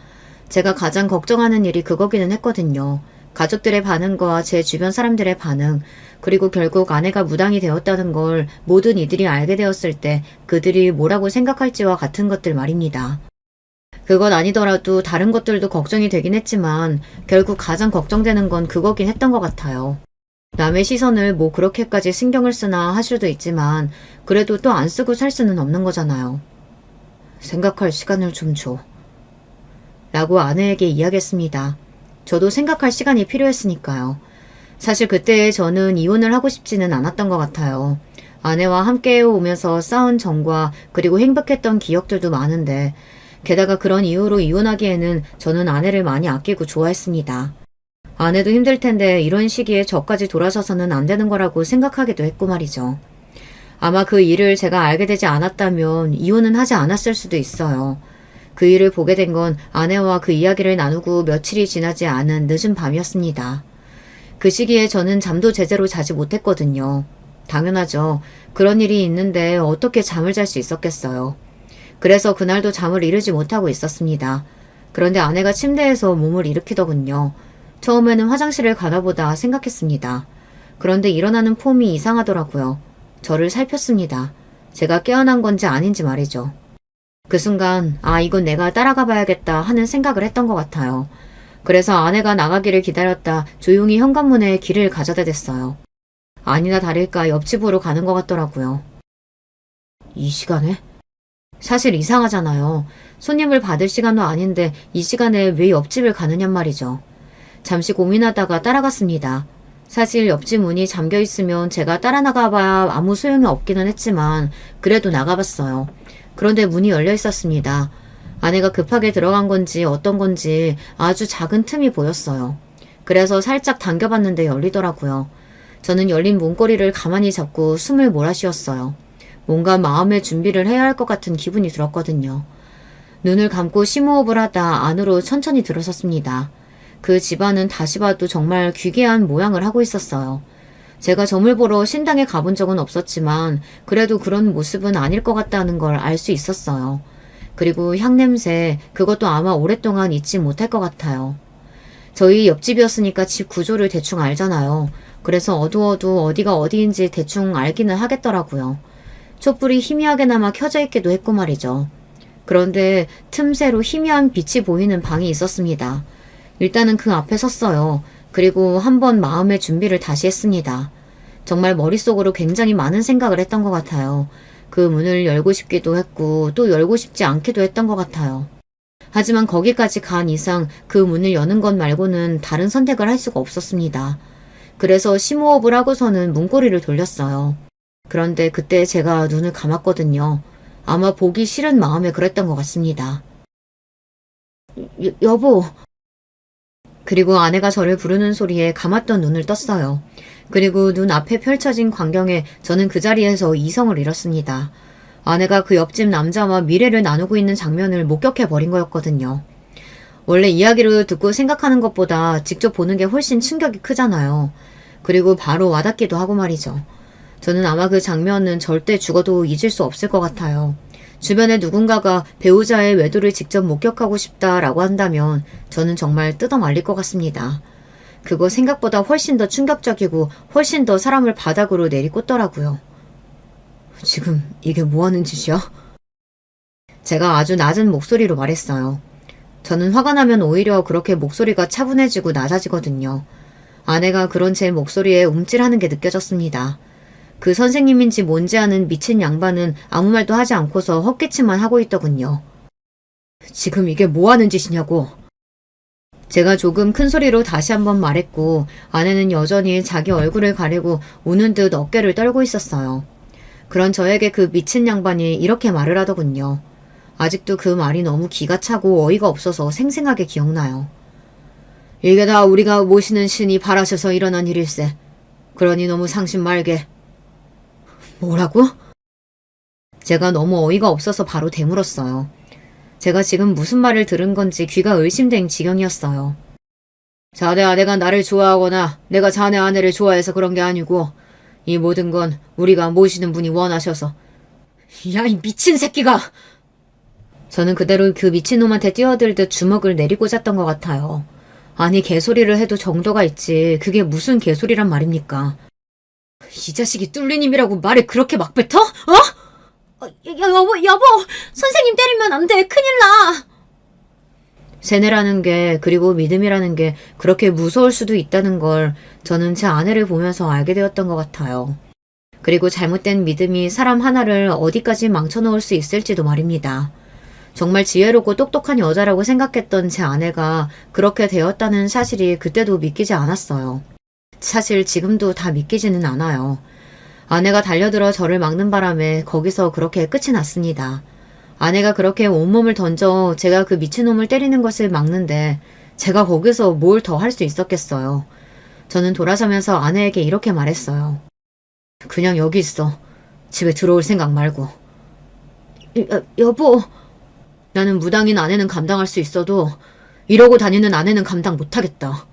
제가 가장 걱정하는 일이 그거기는 했거든요. 가족들의 반응과 제 주변 사람들의 반응, 그리고 결국 아내가 무당이 되었다는 걸 모든 이들이 알게 되었을 때 그들이 뭐라고 생각할지와 같은 것들 말입니다. 그건 아니더라도 다른 것들도 걱정이 되긴 했지만 결국 가장 걱정되는 건 그거긴 했던 것 같아요. 남의 시선을 뭐 그렇게까지 신경을 쓰나 할 수도 있지만 그래도 또 안 쓰고 살 수는 없는 거잖아요. 생각할 시간을 좀 줘. 라고 아내에게 이야기했습니다. 저도 생각할 시간이 필요했으니까요. 사실 그때 저는 이혼을 하고 싶지는 않았던 것 같아요. 아내와 함께 오면서 싸운 정과 그리고 행복했던 기억들도 많은데 게다가 그런 이유로 이혼하기에는 저는 아내를 많이 아끼고 좋아했습니다. 아내도 힘들 텐데 이런 시기에 저까지 돌아서서는 안 되는 거라고 생각하기도 했고 말이죠. 아마 그 일을 제가 알게 되지 않았다면 이혼은 하지 않았을 수도 있어요. 그 일을 보게 된 건 아내와 그 이야기를 나누고 며칠이 지나지 않은 늦은 밤이었습니다. 그 시기에 저는 잠도 제대로 자지 못했거든요. 당연하죠. 그런 일이 있는데 어떻게 잠을 잘 수 있었겠어요. 그래서 그날도 잠을 이루지 못하고 있었습니다. 그런데 아내가 침대에서 몸을 일으키더군요. 처음에는 화장실을 가나보다 생각했습니다. 그런데 일어나는 폼이 이상하더라고요. 저를 살폈습니다. 제가 깨어난 건지 아닌지 말이죠. 그 순간 이건 내가 따라가 봐야겠다 하는 생각을 했던 것 같아요. 그래서 아내가 나가기를 기다렸다 조용히 현관문에 길을 가져다 댔어요. 아니나 다를까 옆집으로 가는 것 같더라고요. 이 시간에? 사실 이상하잖아요. 손님을 받을 시간도 아닌데 이 시간에 왜 옆집을 가느냔 말이죠. 잠시 고민하다가 따라갔습니다. 사실 옆집 문이 잠겨 있으면 제가 따라 나가봐야 아무 소용이 없기는 했지만 그래도 나가봤어요. 그런데 문이 열려 있었습니다. 아내가 급하게 들어간 건지 어떤 건지 아주 작은 틈이 보였어요. 그래서 살짝 당겨봤는데 열리더라고요. 저는 열린 문고리를 가만히 잡고 숨을 몰아쉬었어요. 뭔가 마음의 준비를 해야 할 것 같은 기분이 들었거든요. 눈을 감고 심호흡을 하다 안으로 천천히 들어섰습니다. 그 집안은 다시 봐도 정말 귀괴한 모양을 하고 있었어요. 제가 점을 보러 신당에 가본 적은 없었지만 그래도 그런 모습은 아닐 것 같다는 걸 알 수 있었어요. 그리고 향냄새, 그것도 아마 오랫동안 잊지 못할 것 같아요. 저희 옆집이었으니까 집 구조를 대충 알잖아요. 그래서 어두워도 어디가 어디인지 대충 알기는 하겠더라고요. 촛불이 희미하게나마 켜져 있기도 했고 말이죠. 그런데 틈새로 희미한 빛이 보이는 방이 있었습니다. 일단은 그 앞에 섰어요. 그리고 한번 마음의 준비를 다시 했습니다. 정말 머릿속으로 굉장히 많은 생각을 했던 것 같아요. 그 문을 열고 싶기도 했고 또 열고 싶지 않기도 했던 것 같아요. 하지만 거기까지 간 이상 그 문을 여는 것 말고는 다른 선택을 할 수가 없었습니다. 그래서 심호흡을 하고서는 문고리를 돌렸어요. 그런데 그때 제가 눈을 감았거든요. 아마 보기 싫은 마음에 그랬던 것 같습니다. 여보. 그리고 아내가 저를 부르는 소리에 감았던 눈을 떴어요. 그리고 눈 앞에 펼쳐진 광경에 저는 그 자리에서 이성을 잃었습니다. 아내가 그 옆집 남자와 미래를 나누고 있는 장면을 목격해버린 거였거든요. 원래 이야기를 듣고 생각하는 것보다 직접 보는 게 훨씬 충격이 크잖아요. 그리고 바로 와닿기도 하고 말이죠. 저는 아마 그 장면은 절대 죽어도 잊을 수 없을 것 같아요. 주변에 누군가가 배우자의 외도를 직접 목격하고 싶다라고 한다면 저는 정말 뜯어말릴 것 같습니다. 그거 생각보다 훨씬 더 충격적이고 훨씬 더 사람을 바닥으로 내리꽂더라고요. 지금 이게 뭐 하는 짓이야? 제가 아주 낮은 목소리로 말했어요. 저는 화가 나면 오히려 그렇게 목소리가 차분해지고 낮아지거든요. 아내가 그런 제 목소리에 움찔하는 게 느껴졌습니다. 그 선생님인지 뭔지 아는 미친 양반은 아무 말도 하지 않고서 헛기침만 하고 있더군요. 지금 이게 뭐 하는 짓이냐고. 제가 조금 큰 소리로 다시 한번 말했고 아내는 여전히 자기 얼굴을 가리고 우는 듯 어깨를 떨고 있었어요. 그런 저에게 그 미친 양반이 이렇게 말을 하더군요. 아직도 그 말이 너무 기가 차고 어이가 없어서 생생하게 기억나요. 이게 다 우리가 모시는 신이 바라셔서 일어난 일일세. 그러니 너무 상심 말게. 뭐라고? 제가 너무 어이가 없어서 바로 되물었어요. 제가 지금 무슨 말을 들은 건지 귀가 의심된 지경이었어요. 자네 아내가 나를 좋아하거나 내가 자네 아내를 좋아해서 그런 게 아니고 이 모든 건 우리가 모시는 분이 원하셔서. 야, 이 미친 새끼가! 저는 그대로 그 미친놈한테 뛰어들듯 주먹을 내리꽂았던 것 같아요. 아니 개소리를 해도 정도가 있지 그게 무슨 개소리란 말입니까? 이 자식이 뚫리님이라고 말을 그렇게 막 뱉어? 여보, 선생님 때리면 안 돼, 큰일 나. 세뇌라는 게 그리고 믿음이라는 게 그렇게 무서울 수도 있다는 걸 저는 제 아내를 보면서 알게 되었던 것 같아요. 그리고 잘못된 믿음이 사람 하나를 어디까지 망쳐놓을 수 있을지도 말입니다. 정말 지혜롭고 똑똑한 여자라고 생각했던 제 아내가 그렇게 되었다는 사실이 그때도 믿기지 않았어요. 사실 지금도 다 믿기지는 않아요. 아내가 달려들어 저를 막는 바람에 거기서 그렇게 끝이 났습니다. 아내가 그렇게 온몸을 던져 제가 그 미친놈을 때리는 것을 막는데 제가 거기서 뭘 더 할 수 있었겠어요. 저는 돌아서면서 아내에게 이렇게 말했어요. 그냥 여기 있어. 집에 들어올 생각 말고. 여보. 나는 무당인 아내는 감당할 수 있어도 이러고 다니는 아내는 감당 못하겠다.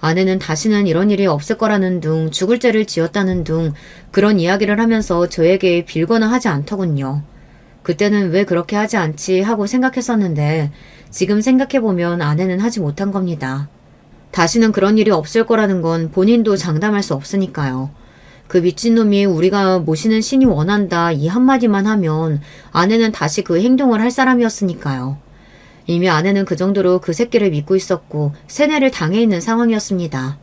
아내는 다시는 이런 일이 없을 거라는 둥, 죽을 죄를 지었다는 둥, 그런 이야기를 하면서 저에게 빌거나 하지 않더군요. 그때는 왜 그렇게 하지 않지 하고 생각했었는데 지금 생각해보면 아내는 하지 못한 겁니다. 다시는 그런 일이 없을 거라는 건 본인도 장담할 수 없으니까요. 그 미친놈이 우리가 모시는 신이 원한다 이 한마디만 하면 아내는 다시 그 행동을 할 사람이었으니까요. 이미 아내는 그 정도로 그 새끼를 믿고 있었고 세뇌를 당해 있는 상황이었습니다.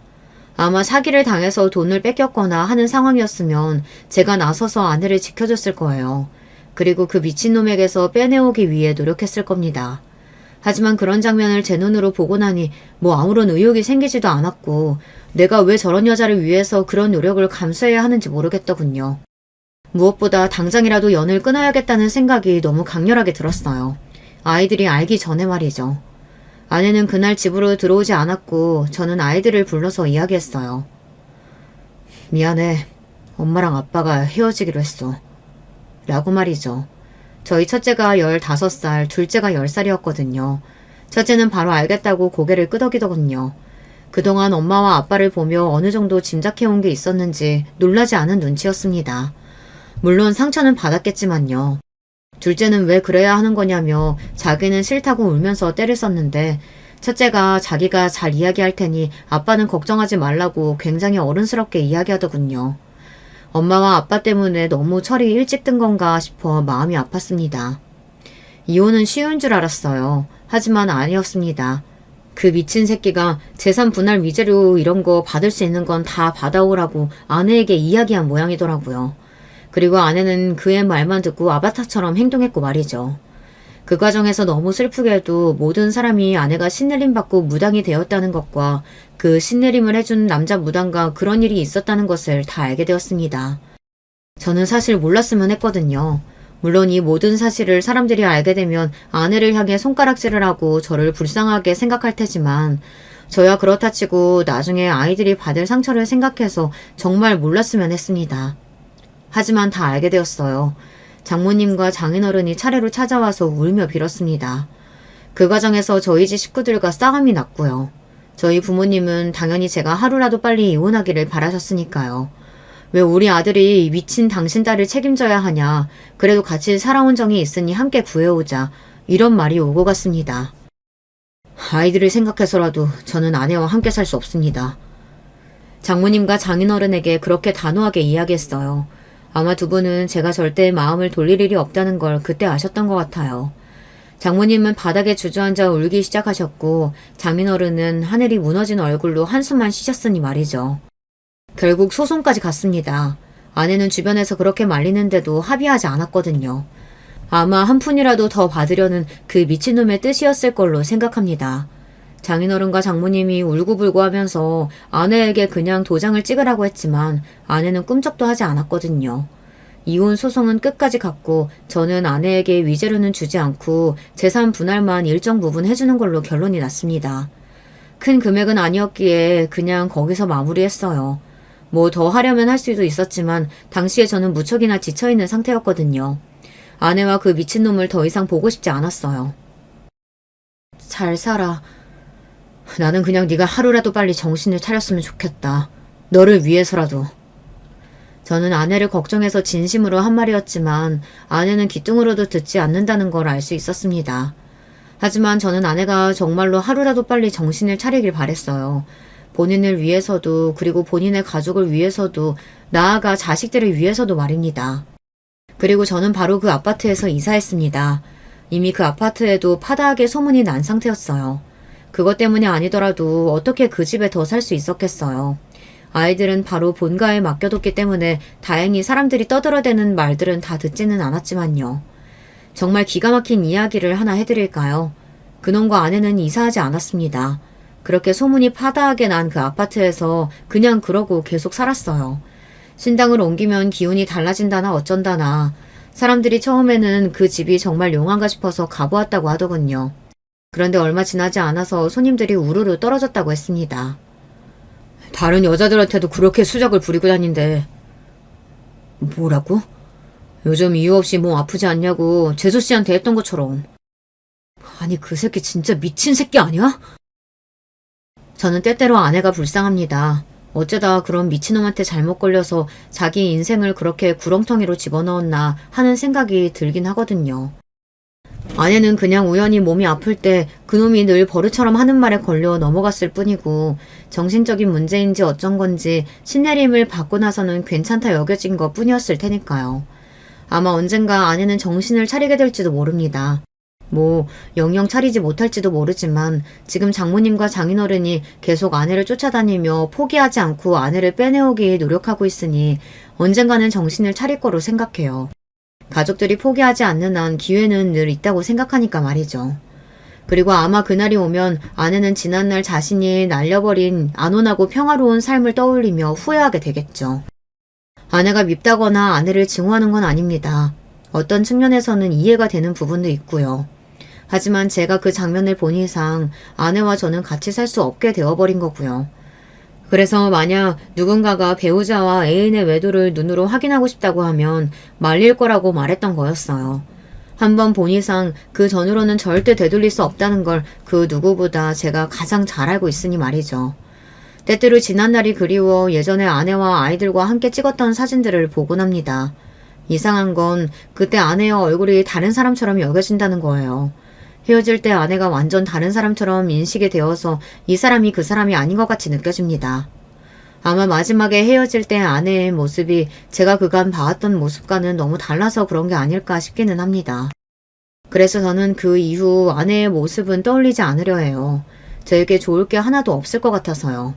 아마 사기를 당해서 돈을 뺏겼거나 하는 상황이었으면 제가 나서서 아내를 지켜줬을 거예요. 그리고 그 미친놈에게서 빼내오기 위해 노력했을 겁니다. 하지만 그런 장면을 제 눈으로 보고 나니 뭐 아무런 의욕이 생기지도 않았고 내가 왜 저런 여자를 위해서 그런 노력을 감수해야 하는지 모르겠더군요. 무엇보다 당장이라도 연을 끊어야겠다는 생각이 너무 강렬하게 들었어요. 아이들이 알기 전에 말이죠. 아내는 그날 집으로 들어오지 않았고 저는 아이들을 불러서 이야기했어요. 미안해. 엄마랑 아빠가 헤어지기로 했어. 라고 말이죠. 저희 첫째가 15살, 둘째가 10살이었거든요. 첫째는 바로 알겠다고 고개를 끄덕이더군요. 그동안 엄마와 아빠를 보며 어느 정도 짐작해온 게 있었는지 놀라지 않은 눈치였습니다. 물론 상처는 받았겠지만요. 둘째는 왜 그래야 하는 거냐며 자기는 싫다고 울면서 때를 썼는데 첫째가 자기가 잘 이야기할 테니 아빠는 걱정하지 말라고 굉장히 어른스럽게 이야기하더군요. 엄마와 아빠 때문에 너무 철이 일찍 든 건가 싶어 마음이 아팠습니다. 이혼은 쉬운 줄 알았어요. 하지만 아니었습니다. 그 미친 새끼가 재산 분할 위자료 이런 거 받을 수 있는 건 다 받아오라고 아내에게 이야기한 모양이더라고요. 그리고 아내는 그의 말만 듣고 아바타처럼 행동했고 말이죠. 그 과정에서 너무 슬프게도 모든 사람이 아내가 신내림 받고 무당이 되었다는 것과 그 신내림을 해준 남자 무당과 그런 일이 있었다는 것을 다 알게 되었습니다. 저는 사실 몰랐으면 했거든요. 물론 이 모든 사실을 사람들이 알게 되면 아내를 향해 손가락질을 하고 저를 불쌍하게 생각할 테지만 저야 그렇다 치고 나중에 아이들이 받을 상처를 생각해서 정말 몰랐으면 했습니다. 하지만 다 알게 되었어요. 장모님과 장인어른이 차례로 찾아와서 울며 빌었습니다. 그 과정에서 저희 집 식구들과 싸움이 났고요. 저희 부모님은 당연히 제가 하루라도 빨리 이혼하기를 바라셨으니까요. 왜 우리 아들이 미친 당신 딸을 책임져야 하냐. 그래도 같이 살아온 정이 있으니 함께 구해오자. 이런 말이 오고 갔습니다. 아이들을 생각해서라도 저는 아내와 함께 살 수 없습니다. 장모님과 장인어른에게 그렇게 단호하게 이야기했어요. 아마 두 분은 제가 절대 마음을 돌릴 일이 없다는 걸 그때 아셨던 것 같아요. 장모님은 바닥에 주저앉아 울기 시작하셨고 장인어른은 하늘이 무너진 얼굴로 한숨만 쉬셨으니 말이죠. 결국 소송까지 갔습니다. 아내는 주변에서 그렇게 말리는데도 합의하지 않았거든요. 아마 한 푼이라도 더 받으려는 그 미친놈의 뜻이었을 걸로 생각합니다. 장인어른과 장모님이 울고불고 하면서 아내에게 그냥 도장을 찍으라고 했지만 아내는 꿈쩍도 하지 않았거든요. 이혼 소송은 끝까지 갔고 저는 아내에게 위자료는 주지 않고 재산 분할만 일정 부분 해주는 걸로 결론이 났습니다. 큰 금액은 아니었기에 그냥 거기서 마무리했어요. 뭐 더 하려면 할 수도 있었지만 당시에 저는 무척이나 지쳐있는 상태였거든요. 아내와 그 미친놈을 더 이상 보고 싶지 않았어요. 잘 살아. 나는 그냥 네가 하루라도 빨리 정신을 차렸으면 좋겠다. 너를 위해서라도. 저는 아내를 걱정해서 진심으로 한 말이었지만 아내는 귀뚱으로도 듣지 않는다는 걸 알 수 있었습니다. 하지만 저는 아내가 정말로 하루라도 빨리 정신을 차리길 바랬어요. 본인을 위해서도 그리고 본인의 가족을 위해서도 나아가 자식들을 위해서도 말입니다. 그리고 저는 바로 그 아파트에서 이사했습니다. 이미 그 아파트에도 파다하게 소문이 난 상태였어요. 그것 때문이 아니더라도 어떻게 그 집에 더 살 수 있었겠어요. 아이들은 바로 본가에 맡겨뒀기 때문에 다행히 사람들이 떠들어대는 말들은 다 듣지는 않았지만요. 정말 기가 막힌 이야기를 하나 해드릴까요? 그놈과 아내는 이사하지 않았습니다. 그렇게 소문이 파다하게 난 그 아파트에서 그냥 그러고 계속 살았어요. 신당을 옮기면 기운이 달라진다나 어쩐다나 사람들이 처음에는 그 집이 정말 용한가 싶어서 가보았다고 하더군요. 그런데 얼마 지나지 않아서 손님들이 우르르 떨어졌다고 했습니다. 다른 여자들한테도 그렇게 수작을 부리고 다닌대. 뭐라고? 요즘 이유 없이 몸 아프지 않냐고 재수 씨한테 했던 것처럼. 아니 그 새끼 진짜 미친 새끼 아니야? 저는 때때로 아내가 불쌍합니다. 어쩌다 그런 미친놈한테 잘못 걸려서 자기 인생을 그렇게 구렁텅이로 집어넣었나 하는 생각이 들긴 하거든요. 아내는 그냥 우연히 몸이 아플 때 그놈이 늘 버릇처럼 하는 말에 걸려 넘어갔을 뿐이고 정신적인 문제인지 어쩐 건지 신내림을 받고 나서는 괜찮다 여겨진 것 뿐이었을 테니까요. 아마 언젠가 아내는 정신을 차리게 될지도 모릅니다. 뭐 영영 차리지 못할지도 모르지만 지금 장모님과 장인어른이 계속 아내를 쫓아다니며 포기하지 않고 아내를 빼내오기 노력하고 있으니 언젠가는 정신을 차릴 거로 생각해요. 가족들이 포기하지 않는 한 기회는 늘 있다고 생각하니까 말이죠. 그리고 아마 그날이 오면 아내는 지난날 자신이 날려버린 안온하고 평화로운 삶을 떠올리며 후회하게 되겠죠. 아내가 밉다거나 아내를 증오하는 건 아닙니다. 어떤 측면에서는 이해가 되는 부분도 있고요. 하지만 제가 그 장면을 본 이상 아내와 저는 같이 살 수 없게 되어버린 거고요. 그래서 만약 누군가가 배우자와 애인의 외도를 눈으로 확인하고 싶다고 하면 말릴 거라고 말했던 거였어요. 한번 본 이상 그 전으로는 절대 되돌릴 수 없다는 걸 그 누구보다 제가 가장 잘 알고 있으니 말이죠. 때때로 지난날이 그리워 예전에 아내와 아이들과 함께 찍었던 사진들을 보곤 합니다. 이상한 건 그때 아내의 얼굴이 다른 사람처럼 여겨진다는 거예요. 헤어질 때 아내가 완전 다른 사람처럼 인식이 되어서 이 사람이 그 사람이 아닌 것 같이 느껴집니다. 아마 마지막에 헤어질 때 아내의 모습이 제가 그간 봐왔던 모습과는 너무 달라서 그런 게 아닐까 싶기는 합니다. 그래서 저는 그 이후 아내의 모습은 떠올리지 않으려 해요. 저에게 좋을 게 하나도 없을 것 같아서요.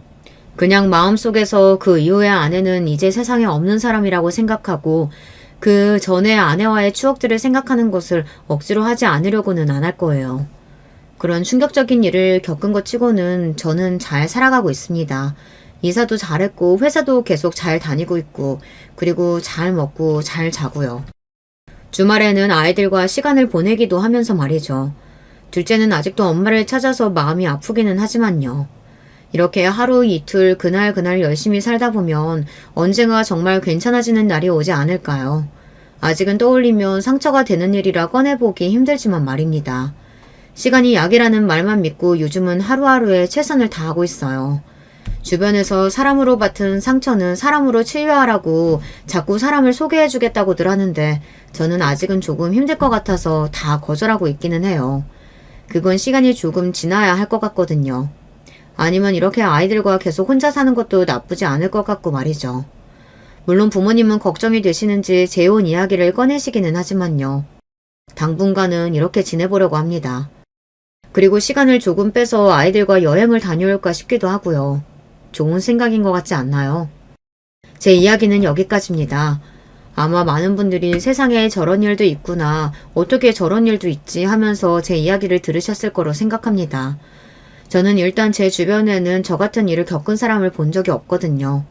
그냥 마음속에서 그 이후의 아내는 이제 세상에 없는 사람이라고 생각하고 그 전에 아내와의 추억들을 생각하는 것을 억지로 하지 않으려고는 안 할 거예요. 그런 충격적인 일을 겪은 것 치고는 저는 잘 살아가고 있습니다. 이사도 잘했고 회사도 계속 잘 다니고 있고 그리고 잘 먹고 잘 자고요. 주말에는 아이들과 시간을 보내기도 하면서 말이죠. 둘째는 아직도 엄마를 찾아서 마음이 아프기는 하지만요. 이렇게 하루 이틀 그날 열심히 살다 보면 언젠가 정말 괜찮아지는 날이 오지 않을까요? 아직은 떠올리면 상처가 되는 일이라 꺼내보기 힘들지만 말입니다. 시간이 약이라는 말만 믿고 요즘은 하루하루에 최선을 다하고 있어요. 주변에서 사람으로 받은 상처는 사람으로 치유하라고 자꾸 사람을 소개해주겠다고들 하는데 저는 아직은 조금 힘들 것 같아서 다 거절하고 있기는 해요. 그건 시간이 조금 지나야 할 것 같거든요. 아니면 이렇게 아이들과 계속 혼자 사는 것도 나쁘지 않을 것 같고 말이죠. 물론 부모님은 걱정이 되시는지 재혼 이야기를 꺼내시기는 하지만요. 당분간은 이렇게 지내보려고 합니다. 그리고 시간을 조금 빼서 아이들과 여행을 다녀올까 싶기도 하고요. 좋은 생각인 것 같지 않나요? 제 이야기는 여기까지입니다. 아마 많은 분들이 세상에 저런 일도 있구나, 어떻게 저런 일도 있지 하면서 제 이야기를 들으셨을 거로 생각합니다. 저는 일단 제 주변에는 저 같은 일을 겪은 사람을 본 적이 없거든요.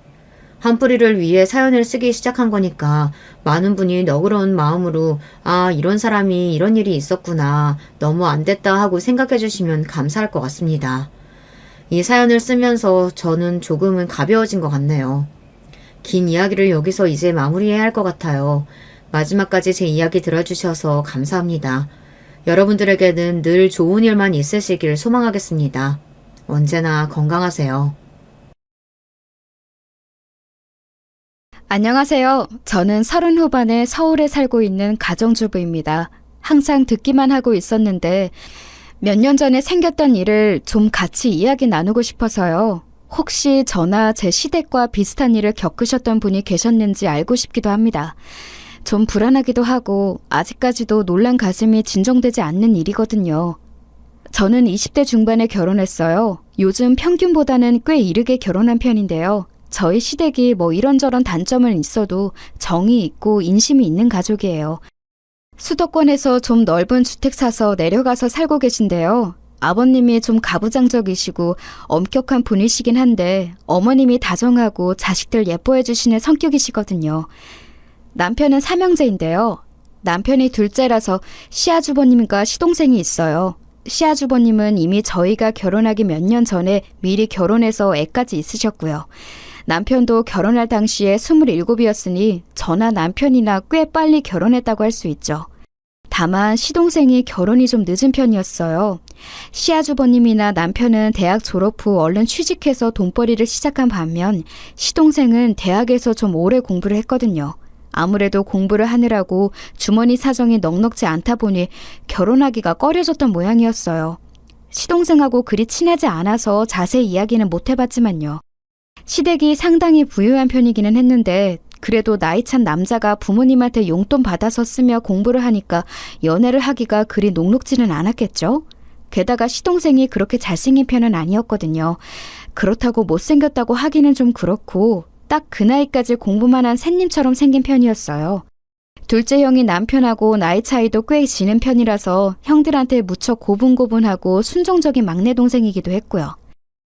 한뿌리를 위해 사연을 쓰기 시작한 거니까 많은 분이 너그러운 마음으로 아 이런 사람이 이런 일이 있었구나 너무 안 됐다 하고 생각해 주시면 감사할 것 같습니다. 이 사연을 쓰면서 저는 조금은 가벼워진 것 같네요. 긴 이야기를 여기서 이제 마무리해야 할 것 같아요. 마지막까지 제 이야기 들어주셔서 감사합니다. 여러분들에게는 늘 좋은 일만 있으시길 소망하겠습니다. 언제나 건강하세요. 안녕하세요. 저는 30 후반에 서울에 살고 있는 가정주부입니다. 항상 듣기만 하고 있었는데 몇 년 전에 생겼던 일을 좀 같이 이야기 나누고 싶어서요. 혹시 저나 제 시댁과 비슷한 일을 겪으셨던 분이 계셨는지 알고 싶기도 합니다. 좀 불안하기도 하고 아직까지도 놀란 가슴이 진정되지 않는 일이거든요. 저는 20대 중반에 결혼했어요. 요즘 평균보다는 꽤 이르게 결혼한 편인데요. 저희 시댁이 뭐 이런저런 단점은 있어도 정이 있고 인심이 있는 가족이에요. 수도권에서 좀 넓은 주택 사서 내려가서 살고 계신데요. 아버님이 좀 가부장적이시고 엄격한 분이시긴 한데 어머님이 다정하고 자식들 예뻐해 주시는 성격이시거든요. 남편은 삼형제인데요. 남편이 둘째라서 시아주버님과 시동생이 있어요. 시아주버님은 이미 저희가 결혼하기 몇 년 전에 미리 결혼해서 애까지 있으셨고요. 남편도 결혼할 당시에 27이었으니 저나 남편이나 꽤 빨리 결혼했다고 할 수 있죠. 다만 시동생이 결혼이 좀 늦은 편이었어요. 시아주버님이나 남편은 대학 졸업 후 얼른 취직해서 돈벌이를 시작한 반면 시동생은 대학에서 좀 오래 공부를 했거든요. 아무래도 공부를 하느라고 주머니 사정이 넉넉지 않다 보니 결혼하기가 꺼려졌던 모양이었어요. 시동생하고 그리 친하지 않아서 자세히 이야기는 못 해봤지만요. 시댁이 상당히 부유한 편이기는 했는데 그래도 나이 찬 남자가 부모님한테 용돈 받아서 쓰며 공부를 하니까 연애를 하기가 그리 녹록지는 않았겠죠? 게다가 시동생이 그렇게 잘생긴 편은 아니었거든요. 그렇다고 못생겼다고 하기는 좀 그렇고 딱 그 나이까지 공부만 한 샌님처럼 생긴 편이었어요. 둘째 형이 남편하고 나이 차이도 꽤 지는 편이라서 형들한테 무척 고분고분하고 순종적인 막내 동생이기도 했고요.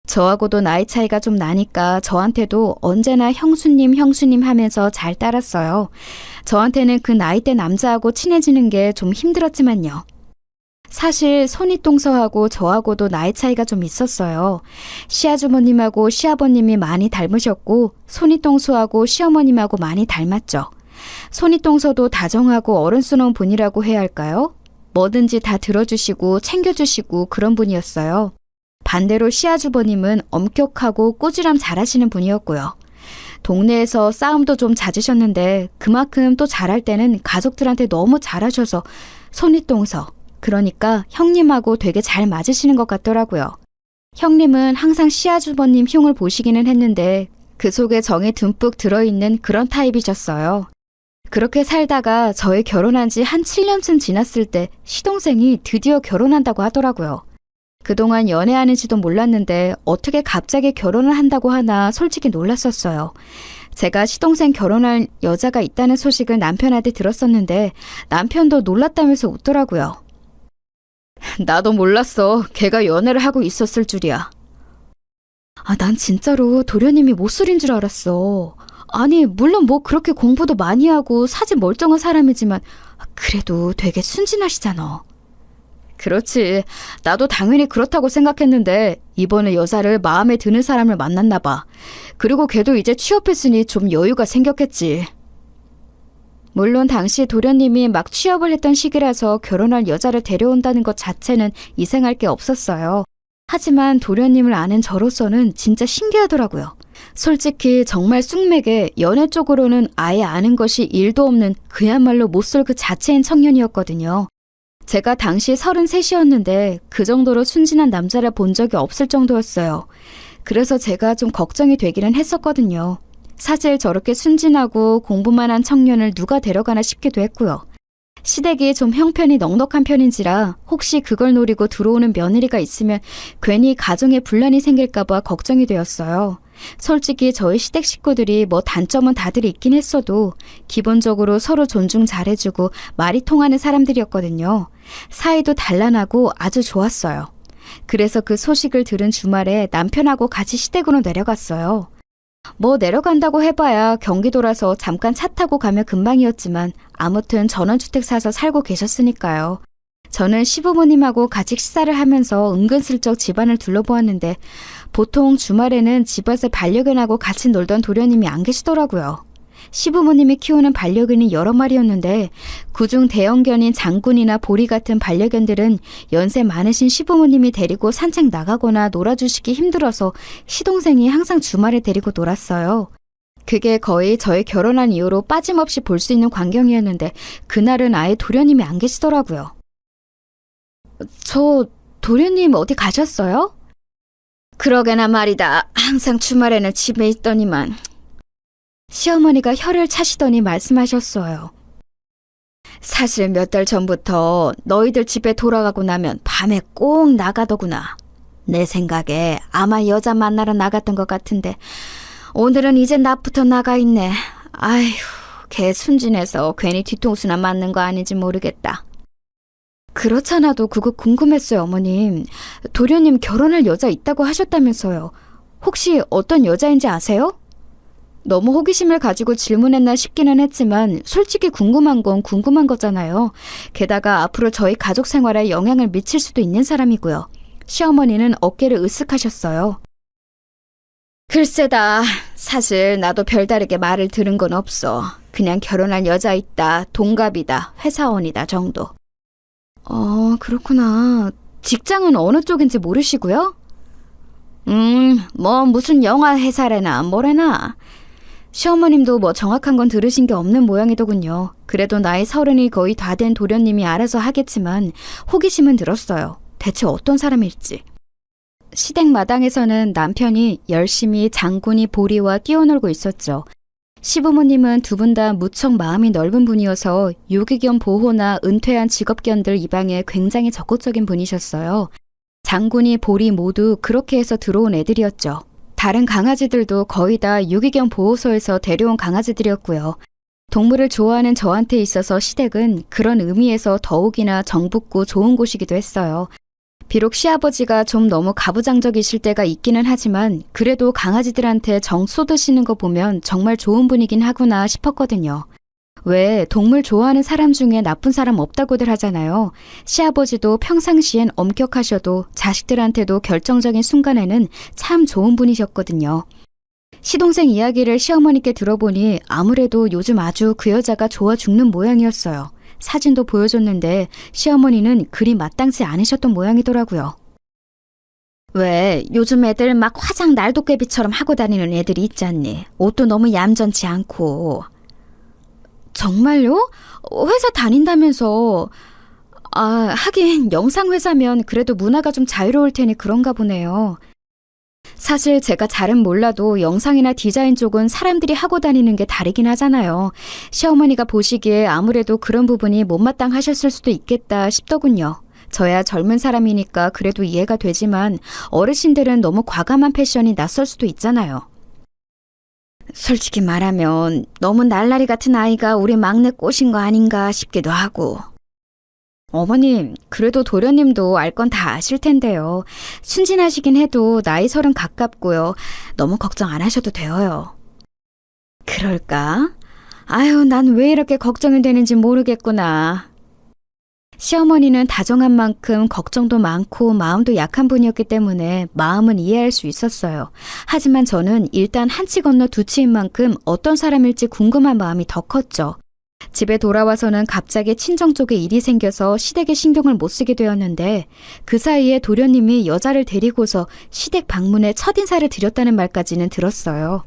저하고도 나이 차이가 좀 나니까 저한테도 언제나 형수님 형수님 하면서 잘 따랐어요. 저한테는 그 나이대 남자하고 친해지는 게 좀 힘들었지만요. 사실 손윗동서하고 저하고도 나이 차이가 좀 있었어요. 시아주머님하고 시아버님이 많이 닮으셨고 손윗동서하고 시어머님하고 많이 닮았죠. 손윗동서도 다정하고 어른스러운 분이라고 해야 할까요? 뭐든지 다 들어주시고 챙겨주시고 그런 분이었어요. 반대로 시아주버님은 엄격하고 꾸지람 잘하시는 분이었고요. 동네에서 싸움도 좀 잦으셨는데 그만큼 또 잘할 때는 가족들한테 너무 잘하셔서 손윗동서, 그러니까 형님하고 되게 잘 맞으시는 것 같더라고요. 형님은 항상 시아주버님 흉을 보시기는 했는데 그 속에 정이 듬뿍 들어있는 그런 타입이셨어요. 그렇게 살다가 저희 결혼한 지 한 7년쯤 지났을 때 시동생이 드디어 결혼한다고 하더라고요. 그동안 연애하는지도 몰랐는데 어떻게 갑자기 결혼을 한다고 하나 솔직히 놀랐었어요. 제가 시동생 결혼할 여자가 있다는 소식을 남편한테 들었었는데 남편도 놀랐다면서 웃더라고요. 나도 몰랐어. 걔가 연애를 하고 있었을 줄이야. 난 진짜로 도련님이 못소린 줄 알았어. 아니, 물론 뭐 그렇게 공부도 많이 하고 사지 멀쩡한 사람이지만 그래도 되게 순진하시잖아. 그렇지. 나도 당연히 그렇다고 생각했는데 이번에 여자를 마음에 드는 사람을 만났나 봐. 그리고 걔도 이제 취업했으니 좀 여유가 생겼겠지. 물론 당시 도련님이 막 취업을 했던 시기라서 결혼할 여자를 데려온다는 것 자체는 이상할 게 없었어요. 하지만 도련님을 아는 저로서는 진짜 신기하더라고요. 솔직히 정말 쑥맥에 연애 쪽으로는 아예 아는 것이 일도 없는 그야말로 못쏠 그 자체인 청년이었거든요. 제가 당시 33이었는데 그 정도로 순진한 남자를 본 적이 없을 정도였어요. 그래서 제가 좀 걱정이 되기는 했었거든요. 사실 저렇게 순진하고 공부만 한 청년을 누가 데려가나 싶기도 했고요. 시댁이 좀 형편이 넉넉한 편인지라 혹시 그걸 노리고 들어오는 며느리가 있으면 괜히 가정에 분란이 생길까봐 걱정이 되었어요. 솔직히 저희 시댁 식구들이 뭐 단점은 다들 있긴 했어도 기본적으로 서로 존중 잘해주고 말이 통하는 사람들이었거든요. 사이도 단란하고 아주 좋았어요. 그래서 그 소식을 들은 주말에 남편하고 같이 시댁으로 내려갔어요. 뭐 내려간다고 해봐야 경기도라서 잠깐 차 타고 가면 금방이었지만 아무튼 전원주택 사서 살고 계셨으니까요. 저는 시부모님하고 같이 식사를 하면서 은근슬쩍 집안을 둘러보았는데 보통 주말에는 집에서 반려견하고 같이 놀던 도련님이 안 계시더라고요. 시부모님이 키우는 반려견이 여러 마리였는데 그중 대형견인 장군이나 보리 같은 반려견들은 연세 많으신 시부모님이 데리고 산책 나가거나 놀아주시기 힘들어서 시동생이 항상 주말에 데리고 놀았어요. 그게 거의 저희 결혼한 이후로 빠짐없이 볼 수 있는 광경이었는데 그날은 아예 도련님이 안 계시더라고요. 저 도련님 어디 가셨어요? 그러게나 말이다. 항상 주말에는 집에 있더니만. 시어머니가 혀를 차시더니 말씀하셨어요. 사실 몇 달 전부터 너희들 집에 돌아가고 나면 밤에 꼭 나가더구나. 내 생각에 아마 여자 만나러 나갔던 것 같은데 오늘은 이제 낮부터 나가 있네. 아휴, 걔 순진해서 괜히 뒤통수나 맞는 거 아닌지 모르겠다. 그렇잖아도 그거 궁금했어요, 어머님. 도련님 결혼할 여자 있다고 하셨다면서요. 혹시 어떤 여자인지 아세요? 너무 호기심을 가지고 질문했나 싶기는 했지만 솔직히 궁금한 건 궁금한 거잖아요. 게다가 앞으로 저희 가족 생활에 영향을 미칠 수도 있는 사람이고요. 시어머니는 어깨를 으쓱하셨어요. 글쎄다. 사실 나도 별다르게 말을 들은 건 없어. 그냥 결혼할 여자 있다, 동갑이다, 회사원이다 정도. 그렇구나. 직장은 어느 쪽인지 모르시고요? 뭐 무슨 영화 회사래나 뭐래나. 시어머님도 뭐 정확한 건 들으신 게 없는 모양이더군요. 그래도 나이 30이 거의 다 된 도련님이 알아서 하겠지만 호기심은 들었어요. 대체 어떤 사람일지. 시댁 마당에서는 남편이 열심히 장군이 보리와 뛰어놀고 있었죠. 시부모님은 두 분 다 무척 마음이 넓은 분이어서 유기견 보호나 은퇴한 직업견들 입양에 굉장히 적극적인 분이셨어요. 장군이 보리 모두 그렇게 해서 들어온 애들이었죠. 다른 강아지들도 거의 다 유기견 보호소에서 데려온 강아지들이었고요. 동물을 좋아하는 저한테 있어서 시댁은 그런 의미에서 더욱이나 정붙고 좋은 곳이기도 했어요. 비록 시아버지가 좀 너무 가부장적이실 때가 있기는 하지만 그래도 강아지들한테 정 쏟으시는 거 보면 정말 좋은 분이긴 하구나 싶었거든요. 왜 동물 좋아하는 사람 중에 나쁜 사람 없다고들 하잖아요. 시아버지도 평상시엔 엄격하셔도 자식들한테도 결정적인 순간에는 참 좋은 분이셨거든요. 시동생 이야기를 시어머니께 들어보니 아무래도 요즘 아주 그 여자가 좋아 죽는 모양이었어요. 사진도 보여줬는데 시어머니는 그리 마땅치 않으셨던 모양이더라고요. 왜 요즘 애들 막 화장 날도깨비처럼 하고 다니는 애들이 있지 않니? 옷도 너무 얌전치 않고. 정말요? 회사 다닌다면서. 하긴 영상회사면 그래도 문화가 좀 자유로울 테니 그런가 보네요. 사실 제가 잘은 몰라도 영상이나 디자인 쪽은 사람들이 하고 다니는 게 다르긴 하잖아요. 시어머니가 보시기에 아무래도 그런 부분이 못마땅하셨을 수도 있겠다 싶더군요. 저야 젊은 사람이니까 그래도 이해가 되지만 어르신들은 너무 과감한 패션이 낯설 수도 있잖아요. 솔직히 말하면 너무 날라리 같은 아이가 우리 막내 꼬신 거 아닌가 싶기도 하고. 어머님, 그래도 도련님도 알 건 다 아실 텐데요. 순진하시긴 해도 나이 30 가깝고요. 너무 걱정 안 하셔도 돼요. 그럴까? 아유, 난 왜 이렇게 걱정이 되는지 모르겠구나. 시어머니는 다정한 만큼 걱정도 많고 마음도 약한 분이었기 때문에 마음은 이해할 수 있었어요. 하지만 저는 일단 한 치 건너 두 치인 만큼 어떤 사람일지 궁금한 마음이 더 컸죠. 집에 돌아와서는 갑자기 친정 쪽에 일이 생겨서 시댁에 신경을 못 쓰게 되었는데 그 사이에 도련님이 여자를 데리고서 시댁 방문에 첫인사를 드렸다는 말까지는 들었어요.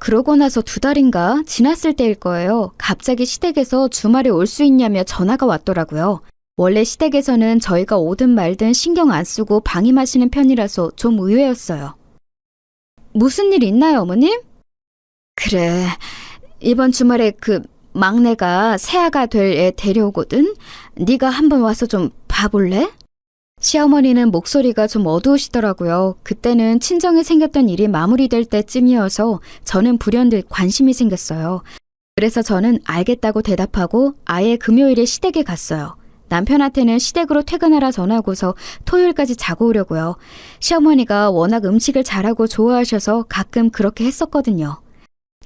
그러고 나서 2달인가 지났을 때일 거예요. 갑자기 시댁에서 주말에 올 수 있냐며 전화가 왔더라고요. 원래 시댁에서는 저희가 오든 말든 신경 안 쓰고 방임하시는 편이라서 좀 의외였어요. 무슨 일 있나요, 어머님? 그래, 이번 주말에 막내가 새아가 될 애 데려오거든? 네가 한번 와서 좀 봐볼래? 시어머니는 목소리가 좀 어두우시더라고요. 그때는 친정에 생겼던 일이 마무리될 때쯤이어서 저는 불현듯 관심이 생겼어요. 그래서 저는 알겠다고 대답하고 아예 금요일에 시댁에 갔어요. 남편한테는 시댁으로 퇴근하라 전하고서 토요일까지 자고 오려고요. 시어머니가 워낙 음식을 잘하고 좋아하셔서 가끔 그렇게 했었거든요.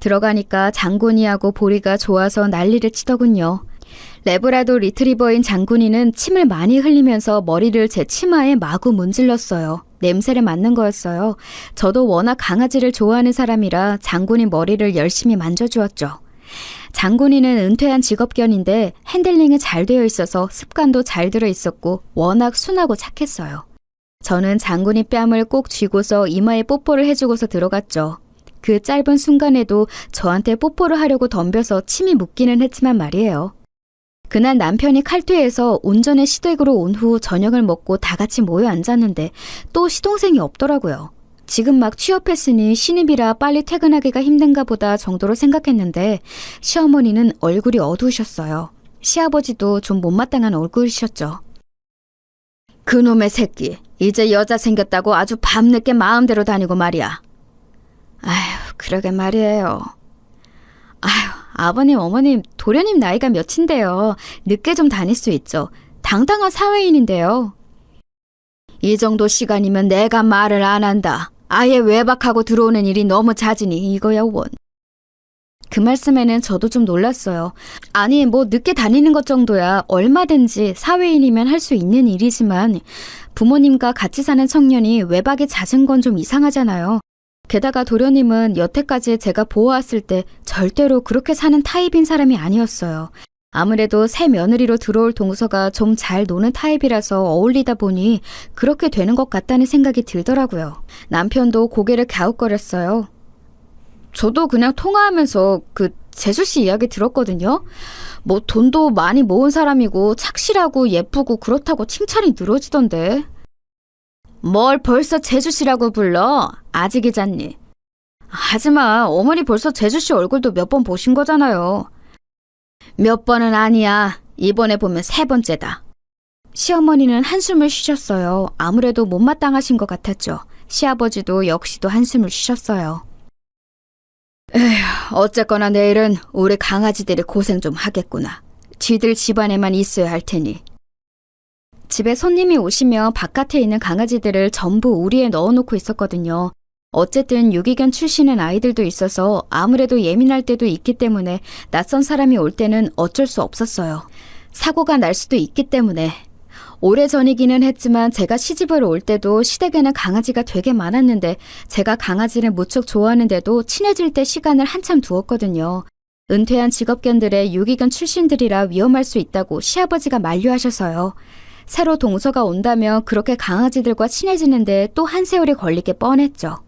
들어가니까 장군이하고 보리가 좋아서 난리를 치더군요. 레브라도 리트리버인 장군이는 침을 많이 흘리면서 머리를 제 치마에 마구 문질렀어요. 냄새를 맡는 거였어요. 저도 워낙 강아지를 좋아하는 사람이라 장군이 머리를 열심히 만져주었죠. 장군이는 은퇴한 직업견인데 핸들링이 잘 되어 있어서 습관도 잘 들어 있었고 워낙 순하고 착했어요. 저는 장군이 뺨을 꼭 쥐고서 이마에 뽀뽀를 해주고서 들어갔죠. 그 짧은 순간에도 저한테 뽀뽀를 하려고 덤벼서 침이 묻기는 했지만 말이에요. 그날 남편이 칼퇴해서 온전히 시댁으로 온 후 저녁을 먹고 다 같이 모여 앉았는데 또 시동생이 없더라고요. 지금 막 취업했으니 신입이라 빨리 퇴근하기가 힘든가 보다 정도로 생각했는데 시어머니는 얼굴이 어두우셨어요. 시아버지도 좀 못마땅한 얼굴이셨죠. 그놈의 새끼, 이제 여자 생겼다고 아주 밤늦게 마음대로 다니고 말이야. 아휴, 그러게 말이에요. 아휴, 아버님, 어머님, 도련님 나이가 몇인데요. 늦게 좀 다닐 수 있죠. 당당한 사회인인데요. 이 정도 시간이면 내가 말을 안 한다. 아예 외박하고 들어오는 일이 너무 잦으니 이거야 원. 그 말씀에는 저도 좀 놀랐어요. 아니, 뭐 늦게 다니는 것 정도야 얼마든지 사회인이면 할 수 있는 일이지만 부모님과 같이 사는 청년이 외박이 잦은 건 좀 이상하잖아요. 게다가 도련님은 여태까지 제가 보아왔을 때 절대로 그렇게 사는 타입인 사람이 아니었어요. 아무래도 새 며느리로 들어올 동서가 좀 잘 노는 타입이라서 어울리다 보니 그렇게 되는 것 같다는 생각이 들더라고요. 남편도 고개를 갸웃거렸어요. 저도 그냥 통화하면서 재수 씨 이야기 들었거든요. 뭐 돈도 많이 모은 사람이고 착실하고 예쁘고 그렇다고 칭찬이 늘어지던데. 뭘 벌써 재수 씨라고 불러? 아직이잖니. 하지마, 어머니 벌써 재수 씨 얼굴도 몇 번 보신 거잖아요. 몇 번은 아니야. 이번에 보면 3번째다. 시어머니는 한숨을 쉬셨어요. 아무래도 못마땅하신 것 같았죠. 시아버지도 역시도 한숨을 쉬셨어요. 에휴, 어쨌거나 내일은 우리 강아지들이 고생 좀 하겠구나. 쥐들 집안에만 있어야 할 테니. 집에 손님이 오시면 바깥에 있는 강아지들을 전부 우리에 넣어놓고 있었거든요. 어쨌든 유기견 출신의 아이들도 있어서 아무래도 예민할 때도 있기 때문에 낯선 사람이 올 때는 어쩔 수 없었어요. 사고가 날 수도 있기 때문에. 오래전이기는 했지만 제가 시집을 올 때도 시댁에는 강아지가 되게 많았는데 제가 강아지를 무척 좋아하는데도 친해질 때 시간을 한참 두었거든요. 은퇴한 직업견들의 유기견 출신들이라 위험할 수 있다고 시아버지가 만류하셔서요. 새로 동서가 온다면 그렇게 강아지들과 친해지는데 또 한 세월이 걸리게 뻔했죠.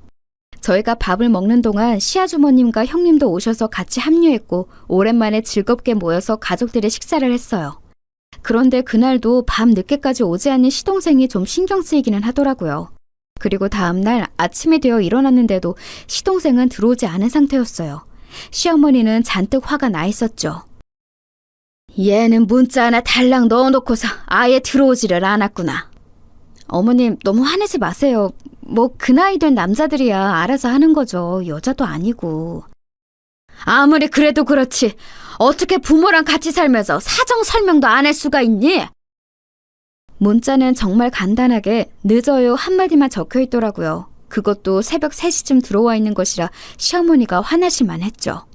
저희가 밥을 먹는 동안 시아주머님과 형님도 오셔서 같이 합류했고 오랜만에 즐겁게 모여서 가족들의 식사를 했어요. 그런데 그날도 밤 늦게까지 오지 않는 시동생이 좀 신경 쓰이기는 하더라고요. 그리고 다음날 아침이 되어 일어났는데도 시동생은 들어오지 않은 상태였어요. 시어머니는 잔뜩 화가 나 있었죠. 얘는 문자 하나 달랑 넣어놓고서 아예 들어오지를 않았구나. 어머님, 너무 화내지 마세요. 뭐 그 나이 된 남자들이야 알아서 하는 거죠. 여자도 아니고. 아무리 그래도 그렇지. 어떻게 부모랑 같이 살면서 사정 설명도 안 할 수가 있니? 문자는 정말 간단하게 늦어요 한마디만 적혀 있더라고요. 그것도 새벽 3시쯤 들어와 있는 것이라 시어머니가 화나실만 했죠.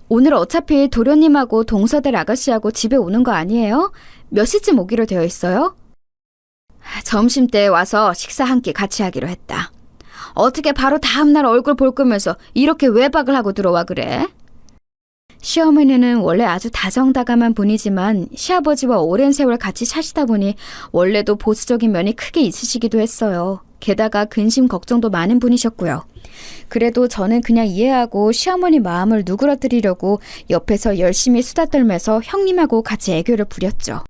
오늘 어차피 도련님하고 동서들 아가씨하고 집에 오는 거 아니에요? 몇 시쯤 오기로 되어 있어요? 점심때 와서 식사 한 끼 같이 하기로 했다. 어떻게 바로 다음날 얼굴 볼 거면서 이렇게 외박을 하고 들어와 그래? 시어머니는 원래 아주 다정다감한 분이지만 시아버지와 오랜 세월 같이 사시다 보니 원래도 보수적인 면이 크게 있으시기도 했어요. 게다가 근심 걱정도 많은 분이셨고요. 그래도 저는 그냥 이해하고 시어머니 마음을 누그러뜨리려고 옆에서 열심히 수다 떨면서 형님하고 같이 애교를 부렸죠.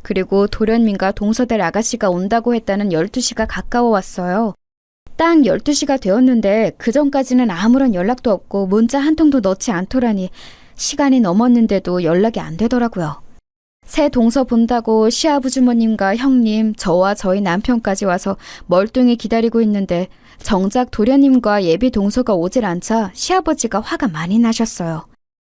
그리고 도련님과 동서들 아가씨가 온다고 했다는 12시가 가까워 왔어요. 딱 12시가 되었는데 그전까지는 아무런 연락도 없고 문자 한 통도 넣지 않더라니 시간이 넘었는데도 연락이 안 되더라고요. 새 동서 본다고 시아버주머님과 형님, 저와 저희 남편까지 와서 멀뚱히 기다리고 있는데 정작 도련님과 예비 동서가 오질 않자 시아버지가 화가 많이 나셨어요.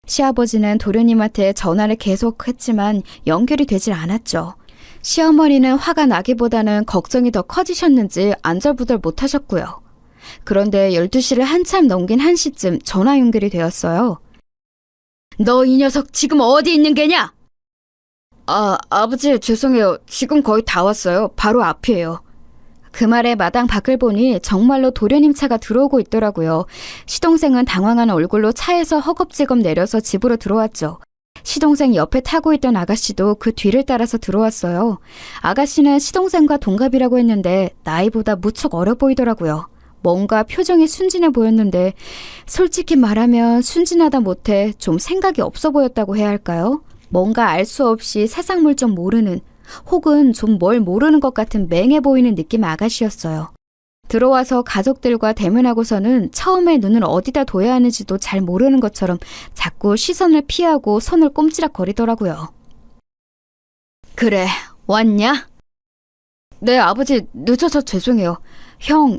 시아버지는 도련님한테 전화를 계속했지만 연결이 되질 않았죠. 시어머니는 화가 나기보다는 걱정이 더 커지셨는지 안절부절 못하셨고요. 그런데 12시를 한참 넘긴 1시쯤 전화 연결이 되었어요. 너 이 녀석 지금 어디 있는 게냐? 아버지 죄송해요. 지금 거의 다 왔어요. 바로 앞이에요. 그 말에 마당 밖을 보니 정말로 도련님 차가 들어오고 있더라고요. 시동생은 당황한 얼굴로 차에서 허겁지겁 내려서 집으로 들어왔죠. 시동생 옆에 타고 있던 아가씨도 그 뒤를 따라서 들어왔어요. 아가씨는 시동생과 동갑이라고 했는데 나이보다 무척 어려 보이더라고요. 뭔가 표정이 순진해 보였는데 솔직히 말하면 순진하다 못해 좀 생각이 없어 보였다고 해야 할까요? 뭔가 알 수 없이 세상 물정 모르는 혹은 좀 뭘 모르는 것 같은 맹해 보이는 느낌 아가씨였어요. 들어와서 가족들과 대면하고서는 처음에 눈을 어디다 둬야 하는지도 잘 모르는 것처럼 자꾸 시선을 피하고 손을 꼼지락거리더라고요. 그래, 왔냐? 네, 아버지 늦어서 죄송해요.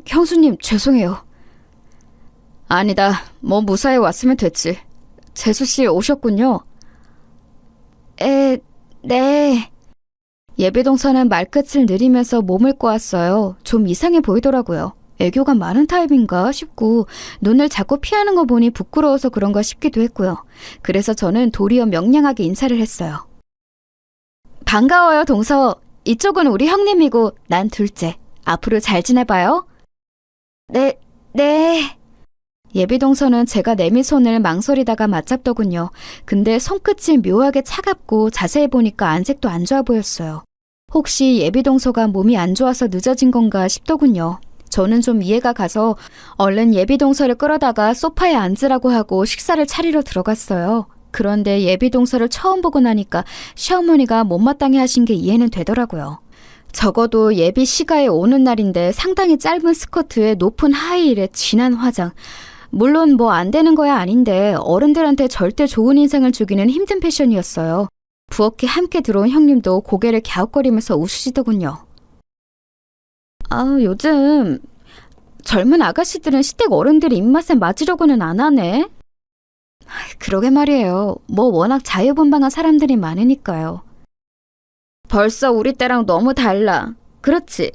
형수님 죄송해요. 아니다, 뭐 무사히 왔으면 됐지. 재수씨 오셨군요. 네. 예비동서는 말끝을 느리면서 몸을 꼬았어요. 좀 이상해 보이더라고요. 애교가 많은 타입인가 싶고 눈을 자꾸 피하는 거 보니 부끄러워서 그런가 싶기도 했고요. 그래서 저는 도리어 명량하게 인사를 했어요. 반가워요, 동서. 이쪽은 우리 형님이고 난 둘째. 앞으로 잘 지내봐요. 네. 예비동서는 제가 내민 손을 망설이다가 맞잡더군요. 근데 손끝이 묘하게 차갑고 자세히 보니까 안색도 안 좋아 보였어요. 혹시 예비동서가 몸이 안 좋아서 늦어진 건가 싶더군요. 저는 좀 이해가 가서 얼른 예비동서를 끌어다가 소파에 앉으라고 하고 식사를 차리러 들어갔어요. 그런데 예비동서를 처음 보고 나니까 시어머니가 못마땅해 하신 게 이해는 되더라고요. 적어도 예비 시가에 오는 날인데 상당히 짧은 스커트에 높은 하이힐에 진한 화장. 물론 뭐 안 되는 거야 아닌데 어른들한테 절대 좋은 인상을 주기는 힘든 패션이었어요. 부엌에 함께 들어온 형님도 고개를 갸웃거리면서 웃으시더군요. 요즘 젊은 아가씨들은 시댁 어른들 입맛에 맞으려고는 안 하네. 그러게 말이에요. 뭐 워낙 자유분방한 사람들이 많으니까요. 벌써 우리 때랑 너무 달라. 그렇지?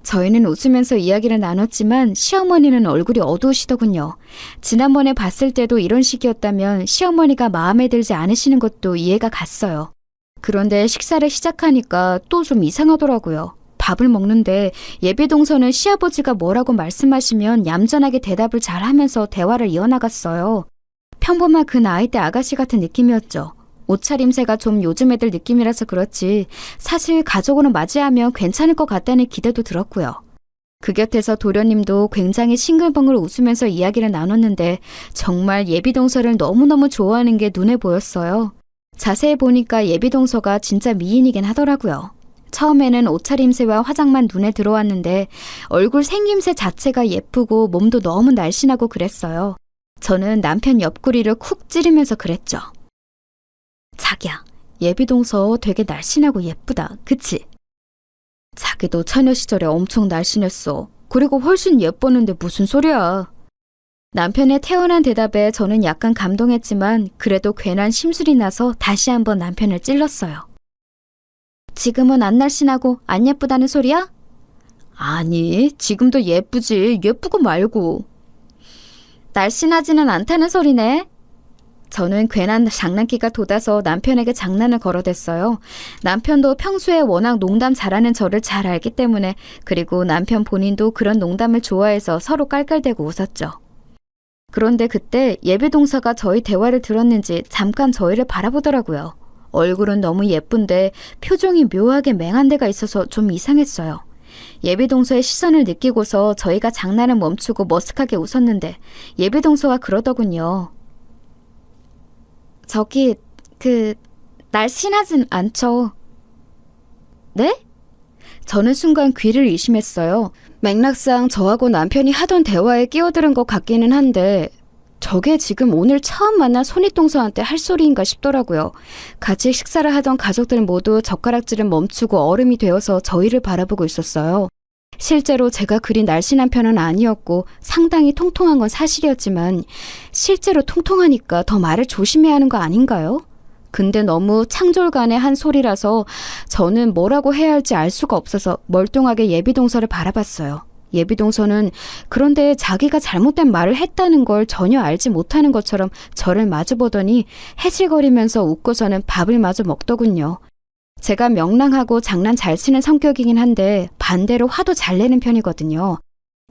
저희는 웃으면서 이야기를 나눴지만 시어머니는 얼굴이 어두우시더군요. 지난번에 봤을 때도 이런 식이었다면 시어머니가 마음에 들지 않으시는 것도 이해가 갔어요. 그런데 식사를 시작하니까 또 좀 이상하더라고요. 밥을 먹는데 예비동서는 시아버지가 뭐라고 말씀하시면 얌전하게 대답을 잘하면서 대화를 이어나갔어요. 평범한 그 나이대 아가씨 같은 느낌이었죠. 옷차림새가 좀 요즘 애들 느낌이라서 그렇지 사실 가족으로 맞이하면 괜찮을 것 같다는 기대도 들었고요. 그 곁에서 도련님도 굉장히 싱글벙글 웃으면서 이야기를 나눴는데 정말 예비동서를 너무너무 좋아하는 게 눈에 보였어요. 자세히 보니까 예비동서가 진짜 미인이긴 하더라고요. 처음에는 옷차림새와 화장만 눈에 들어왔는데 얼굴 생김새 자체가 예쁘고 몸도 너무 날씬하고 그랬어요. 저는 남편 옆구리를 쿡 찌르면서 그랬죠. 자기야, 예비동서 되게 날씬하고 예쁘다. 그치? 자기도 처녀 시절에 엄청 날씬했어. 그리고 훨씬 예뻤는데 무슨 소리야. 남편의 태연한 대답에 저는 약간 감동했지만 그래도 괜한 심술이 나서 다시 한번 남편을 찔렀어요. 지금은 안 날씬하고 안 예쁘다는 소리야? 아니, 지금도 예쁘지. 예쁘고 말고. 날씬하지는 않다는 소리네. 저는 괜한 장난기가 돋아서 남편에게 장난을 걸어댔어요. 남편도 평소에 워낙 농담 잘하는 저를 잘 알기 때문에 그리고 남편 본인도 그런 농담을 좋아해서 서로 깔깔대고 웃었죠. 그런데 그때 예비동서가 저희 대화를 들었는지 잠깐 저희를 바라보더라고요. 얼굴은 너무 예쁜데 표정이 묘하게 맹한 데가 있어서 좀 이상했어요. 예비동서의 시선을 느끼고서 저희가 장난을 멈추고 머쓱하게 웃었는데 예비동서가 그러더군요. 저기, 날씬하진 않죠. 네? 저는 순간 귀를 의심했어요. 맥락상 저하고 남편이 하던 대화에 끼어들은 것 같기는 한데 저게 지금 오늘 처음 만난 손윗동서한테 할 소리인가 싶더라고요. 같이 식사를 하던 가족들 모두 젓가락질을 멈추고 얼음이 되어서 저희를 바라보고 있었어요. 실제로 제가 그리 날씬한 편은 아니었고 상당히 통통한 건 사실이었지만 실제로 통통하니까 더 말을 조심해야 하는 거 아닌가요? 근데 너무 창졸간의 한 소리라서 저는 뭐라고 해야 할지 알 수가 없어서 멀뚱하게 예비동서를 바라봤어요. 예비동서는 그런데 자기가 잘못된 말을 했다는 걸 전혀 알지 못하는 것처럼 저를 마주보더니 해질거리면서 웃고서는 밥을 마저 먹더군요. 제가 명랑하고 장난 잘 치는 성격이긴 한데 반대로 화도 잘 내는 편이거든요.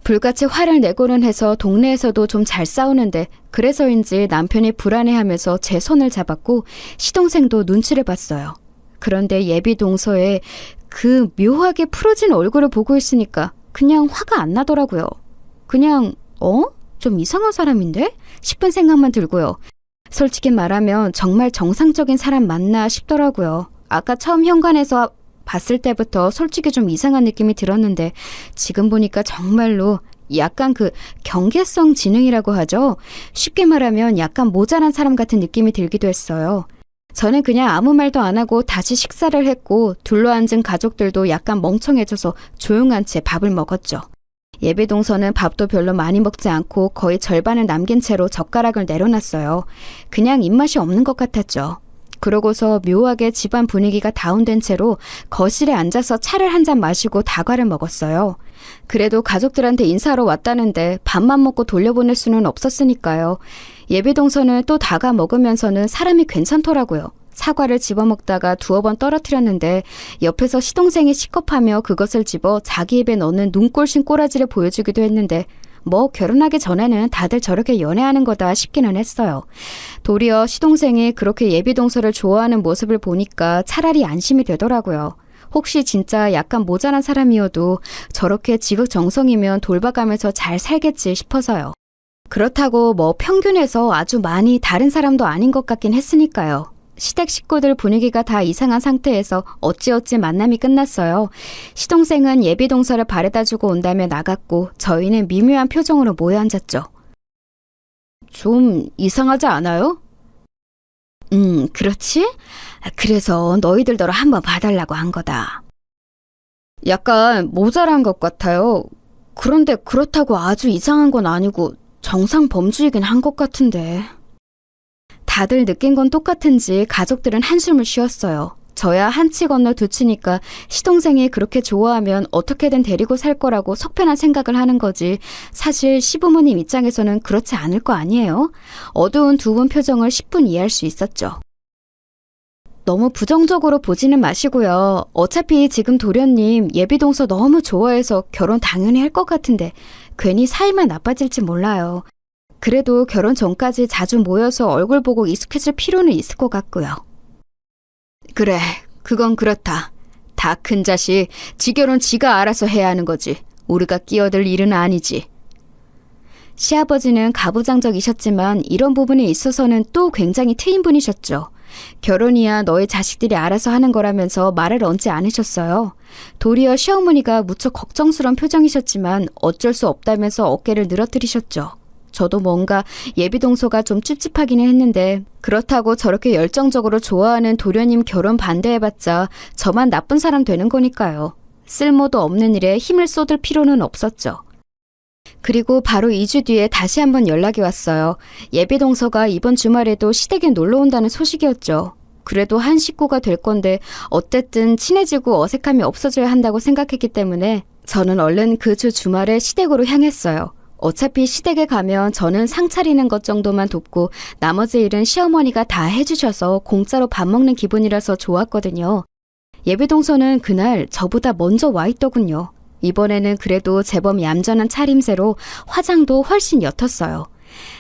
불같이 화를 내고는 해서 동네에서도 좀 잘 싸우는데 그래서인지 남편이 불안해하면서 제 손을 잡았고 시동생도 눈치를 봤어요. 그런데 예비동서에 그 묘하게 풀어진 얼굴을 보고 있으니까 그냥 화가 안 나더라고요. 그냥 좀 이상한 사람인데? 싶은 생각만 들고요. 솔직히 말하면 정말 정상적인 사람 맞나 싶더라고요. 아까 처음 현관에서 봤을 때부터 솔직히 좀 이상한 느낌이 들었는데 지금 보니까 정말로 약간 경계성 지능이라고 하죠. 쉽게 말하면 약간 모자란 사람 같은 느낌이 들기도 했어요. 저는 그냥 아무 말도 안 하고 다시 식사를 했고 둘러앉은 가족들도 약간 멍청해져서 조용한 채 밥을 먹었죠. 예비동서는 밥도 별로 많이 먹지 않고 거의 절반을 남긴 채로 젓가락을 내려놨어요. 그냥 입맛이 없는 것 같았죠. 그러고서 묘하게 집안 분위기가 다운된 채로 거실에 앉아서 차를 한 잔 마시고 다과를 먹었어요. 그래도 가족들한테 인사하러 왔다는데 밥만 먹고 돌려보낼 수는 없었으니까요. 예비동서는 또 다가 먹으면서는 사람이 괜찮더라고요. 사과를 집어먹다가 두어 번 떨어뜨렸는데 옆에서 시동생이 시겁하며 그것을 집어 자기 입에 넣는 눈꼴신 꼬라지를 보여주기도 했는데 뭐 결혼하기 전에는 다들 저렇게 연애하는 거다 싶기는 했어요. 도리어 시동생이 그렇게 예비동서를 좋아하는 모습을 보니까 차라리 안심이 되더라고요. 혹시 진짜 약간 모자란 사람이어도 저렇게 지극정성이면 돌봐가면서 잘 살겠지 싶어서요. 그렇다고 뭐 평균에서 아주 많이 다른 사람도 아닌 것 같긴 했으니까요. 시댁 식구들 분위기가 다 이상한 상태에서 어찌어찌 만남이 끝났어요. 시동생은 예비동서를 바래다주고 온다며 나갔고 저희는 미묘한 표정으로 모여 앉았죠. 좀 이상하지 않아요? 그렇지? 그래서 너희들더러 한번 봐달라고 한 거다. 약간 모자란 것 같아요. 그런데 그렇다고 아주 이상한 건 아니고 정상 범주이긴 한 것 같은데. 다들 느낀 건 똑같은지 가족들은 한숨을 쉬었어요. 저야 한 치 건너 두 치니까 시동생이 그렇게 좋아하면 어떻게든 데리고 살 거라고 속편한 생각을 하는 거지. 사실 시부모님 입장에서는 그렇지 않을 거 아니에요? 어두운 두 분 표정을 10분 이해할 수 있었죠. 너무 부정적으로 보지는 마시고요. 어차피 지금 도련님 예비동서 너무 좋아해서 결혼 당연히 할 것 같은데 괜히 사이만 나빠질지 몰라요. 그래도 결혼 전까지 자주 모여서 얼굴 보고 익숙해질 필요는 있을 것 같고요. 그래, 그건 그렇다. 다 큰 자식, 지 결혼 지가 알아서 해야 하는 거지. 우리가 끼어들 일은 아니지. 시아버지는 가부장적이셨지만 이런 부분에 있어서는 또 굉장히 트인 분이셨죠. 결혼이야 너희 자식들이 알아서 하는 거라면서 말을 얹지 않으셨어요. 도리어 시어머니가 무척 걱정스러운 표정이셨지만 어쩔 수 없다면서 어깨를 늘어뜨리셨죠. 저도 뭔가 예비동서가 좀 찝찝하기는 했는데 그렇다고 저렇게 열정적으로 좋아하는 도련님 결혼 반대해봤자 저만 나쁜 사람 되는 거니까요. 쓸모도 없는 일에 힘을 쏟을 필요는 없었죠. 그리고 바로 2주 뒤에 다시 한번 연락이 왔어요. 예비동서가 이번 주말에도 시댁에 놀러 온다는 소식이었죠. 그래도 한 식구가 될 건데 어쨌든 친해지고 어색함이 없어져야 한다고 생각했기 때문에 저는 얼른 그 주 주말에 시댁으로 향했어요. 어차피 시댁에 가면 저는 상 차리는 것 정도만 돕고 나머지 일은 시어머니가 다 해주셔서 공짜로 밥 먹는 기분이라서 좋았거든요. 예비동서는 그날 저보다 먼저 와 있더군요. 이번에는 그래도 제법 얌전한 차림새로 화장도 훨씬 옅었어요.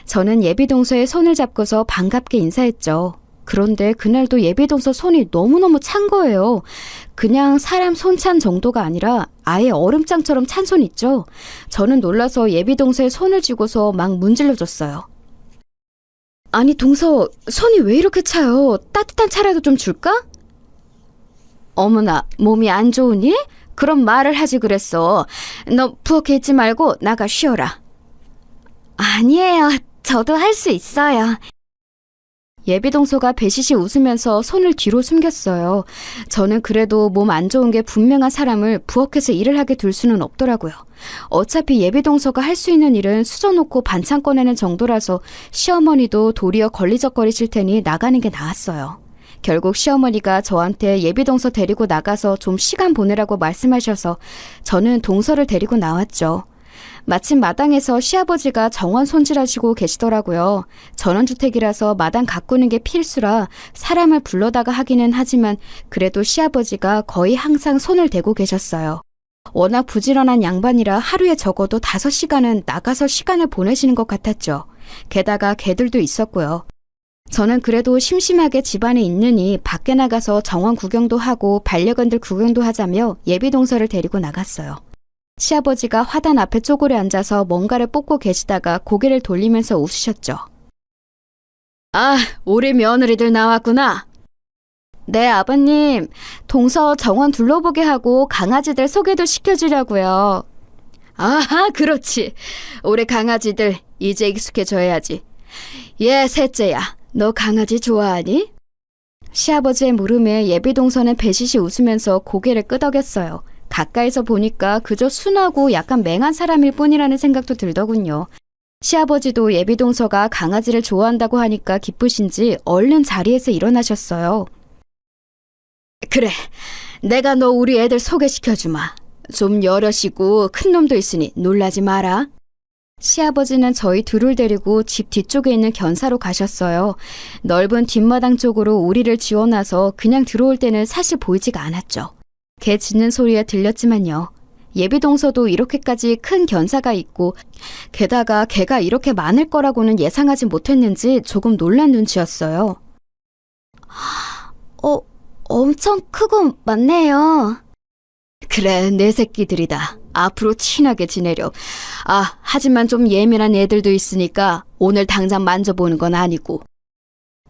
저는 예비동서의 손을 잡고서 반갑게 인사했죠. 그런데 그날도 예비동서 손이 너무너무 찬 거예요. 그냥 사람 손 찬 정도가 아니라 아예 얼음장처럼 찬 손 있죠. 저는 놀라서 예비동서의 손을 쥐고서 막 문질러줬어요. 아니 동서, 손이 왜 이렇게 차요? 따뜻한 차라도 좀 줄까? 어머나, 몸이 안 좋으니? 그럼 말을 하지 그랬어. 너 부엌에 있지 말고 나가 쉬어라. 아니에요. 저도 할 수 있어요. 예비동서가 배시시 웃으면서 손을 뒤로 숨겼어요. 저는 그래도 몸 안 좋은 게 분명한 사람을 부엌에서 일을 하게 둘 수는 없더라고요. 어차피 예비동서가 할 수 있는 일은 수저놓고 반찬 꺼내는 정도라서 시어머니도 도리어 걸리적거리실 테니 나가는 게 나았어요. 결국 시어머니가 저한테 예비동서 데리고 나가서 좀 시간 보내라고 말씀하셔서 저는 동서를 데리고 나왔죠. 마침 마당에서 시아버지가 정원 손질하시고 계시더라고요. 전원주택이라서 마당 가꾸는 게 필수라 사람을 불러다가 하기는 하지만 그래도 시아버지가 거의 항상 손을 대고 계셨어요. 워낙 부지런한 양반이라 하루에 적어도 5시간은 나가서 시간을 보내시는 것 같았죠. 게다가 개들도 있었고요. 저는 그래도 심심하게 집안에 있느니 밖에 나가서 정원 구경도 하고 반려견들 구경도 하자며 예비동서를 데리고 나갔어요. 시아버지가 화단 앞에 쪼그려 앉아서 뭔가를 뽑고 계시다가 고개를 돌리면서 웃으셨죠. 아, 우리 며느리들 나왔구나. 네, 아버님. 동서 정원 둘러보게 하고 강아지들 소개도 시켜주려고요. 아하, 그렇지. 우리 강아지들 이제 익숙해져야지. 예, 셋째야. 너 강아지 좋아하니? 시아버지의 물음에 예비동서는 배시시 웃으면서 고개를 끄덕였어요. 가까이서 보니까 그저 순하고 약간 맹한 사람일 뿐이라는 생각도 들더군요. 시아버지도 예비동서가 강아지를 좋아한다고 하니까 기쁘신지 얼른 자리에서 일어나셨어요. 그래, 내가 너 우리 애들 소개시켜주마. 좀 여럿이고 큰 놈도 있으니 놀라지 마라. 시아버지는 저희 둘을 데리고 집 뒤쪽에 있는 견사로 가셨어요. 넓은 뒷마당 쪽으로 우리를 지어놔서 그냥 들어올 때는 사실 보이지가 않았죠. 개 짖는 소리가 들렸지만요. 예비동서도 이렇게까지 큰 견사가 있고 게다가 개가 이렇게 많을 거라고는 예상하지 못했는지 조금 놀란 눈치였어요. 엄청 크고 많네요. 그래, 내 새끼들이다. 앞으로 친하게 지내려. 하지만 좀 예민한 애들도 있으니까 오늘 당장 만져보는 건 아니고.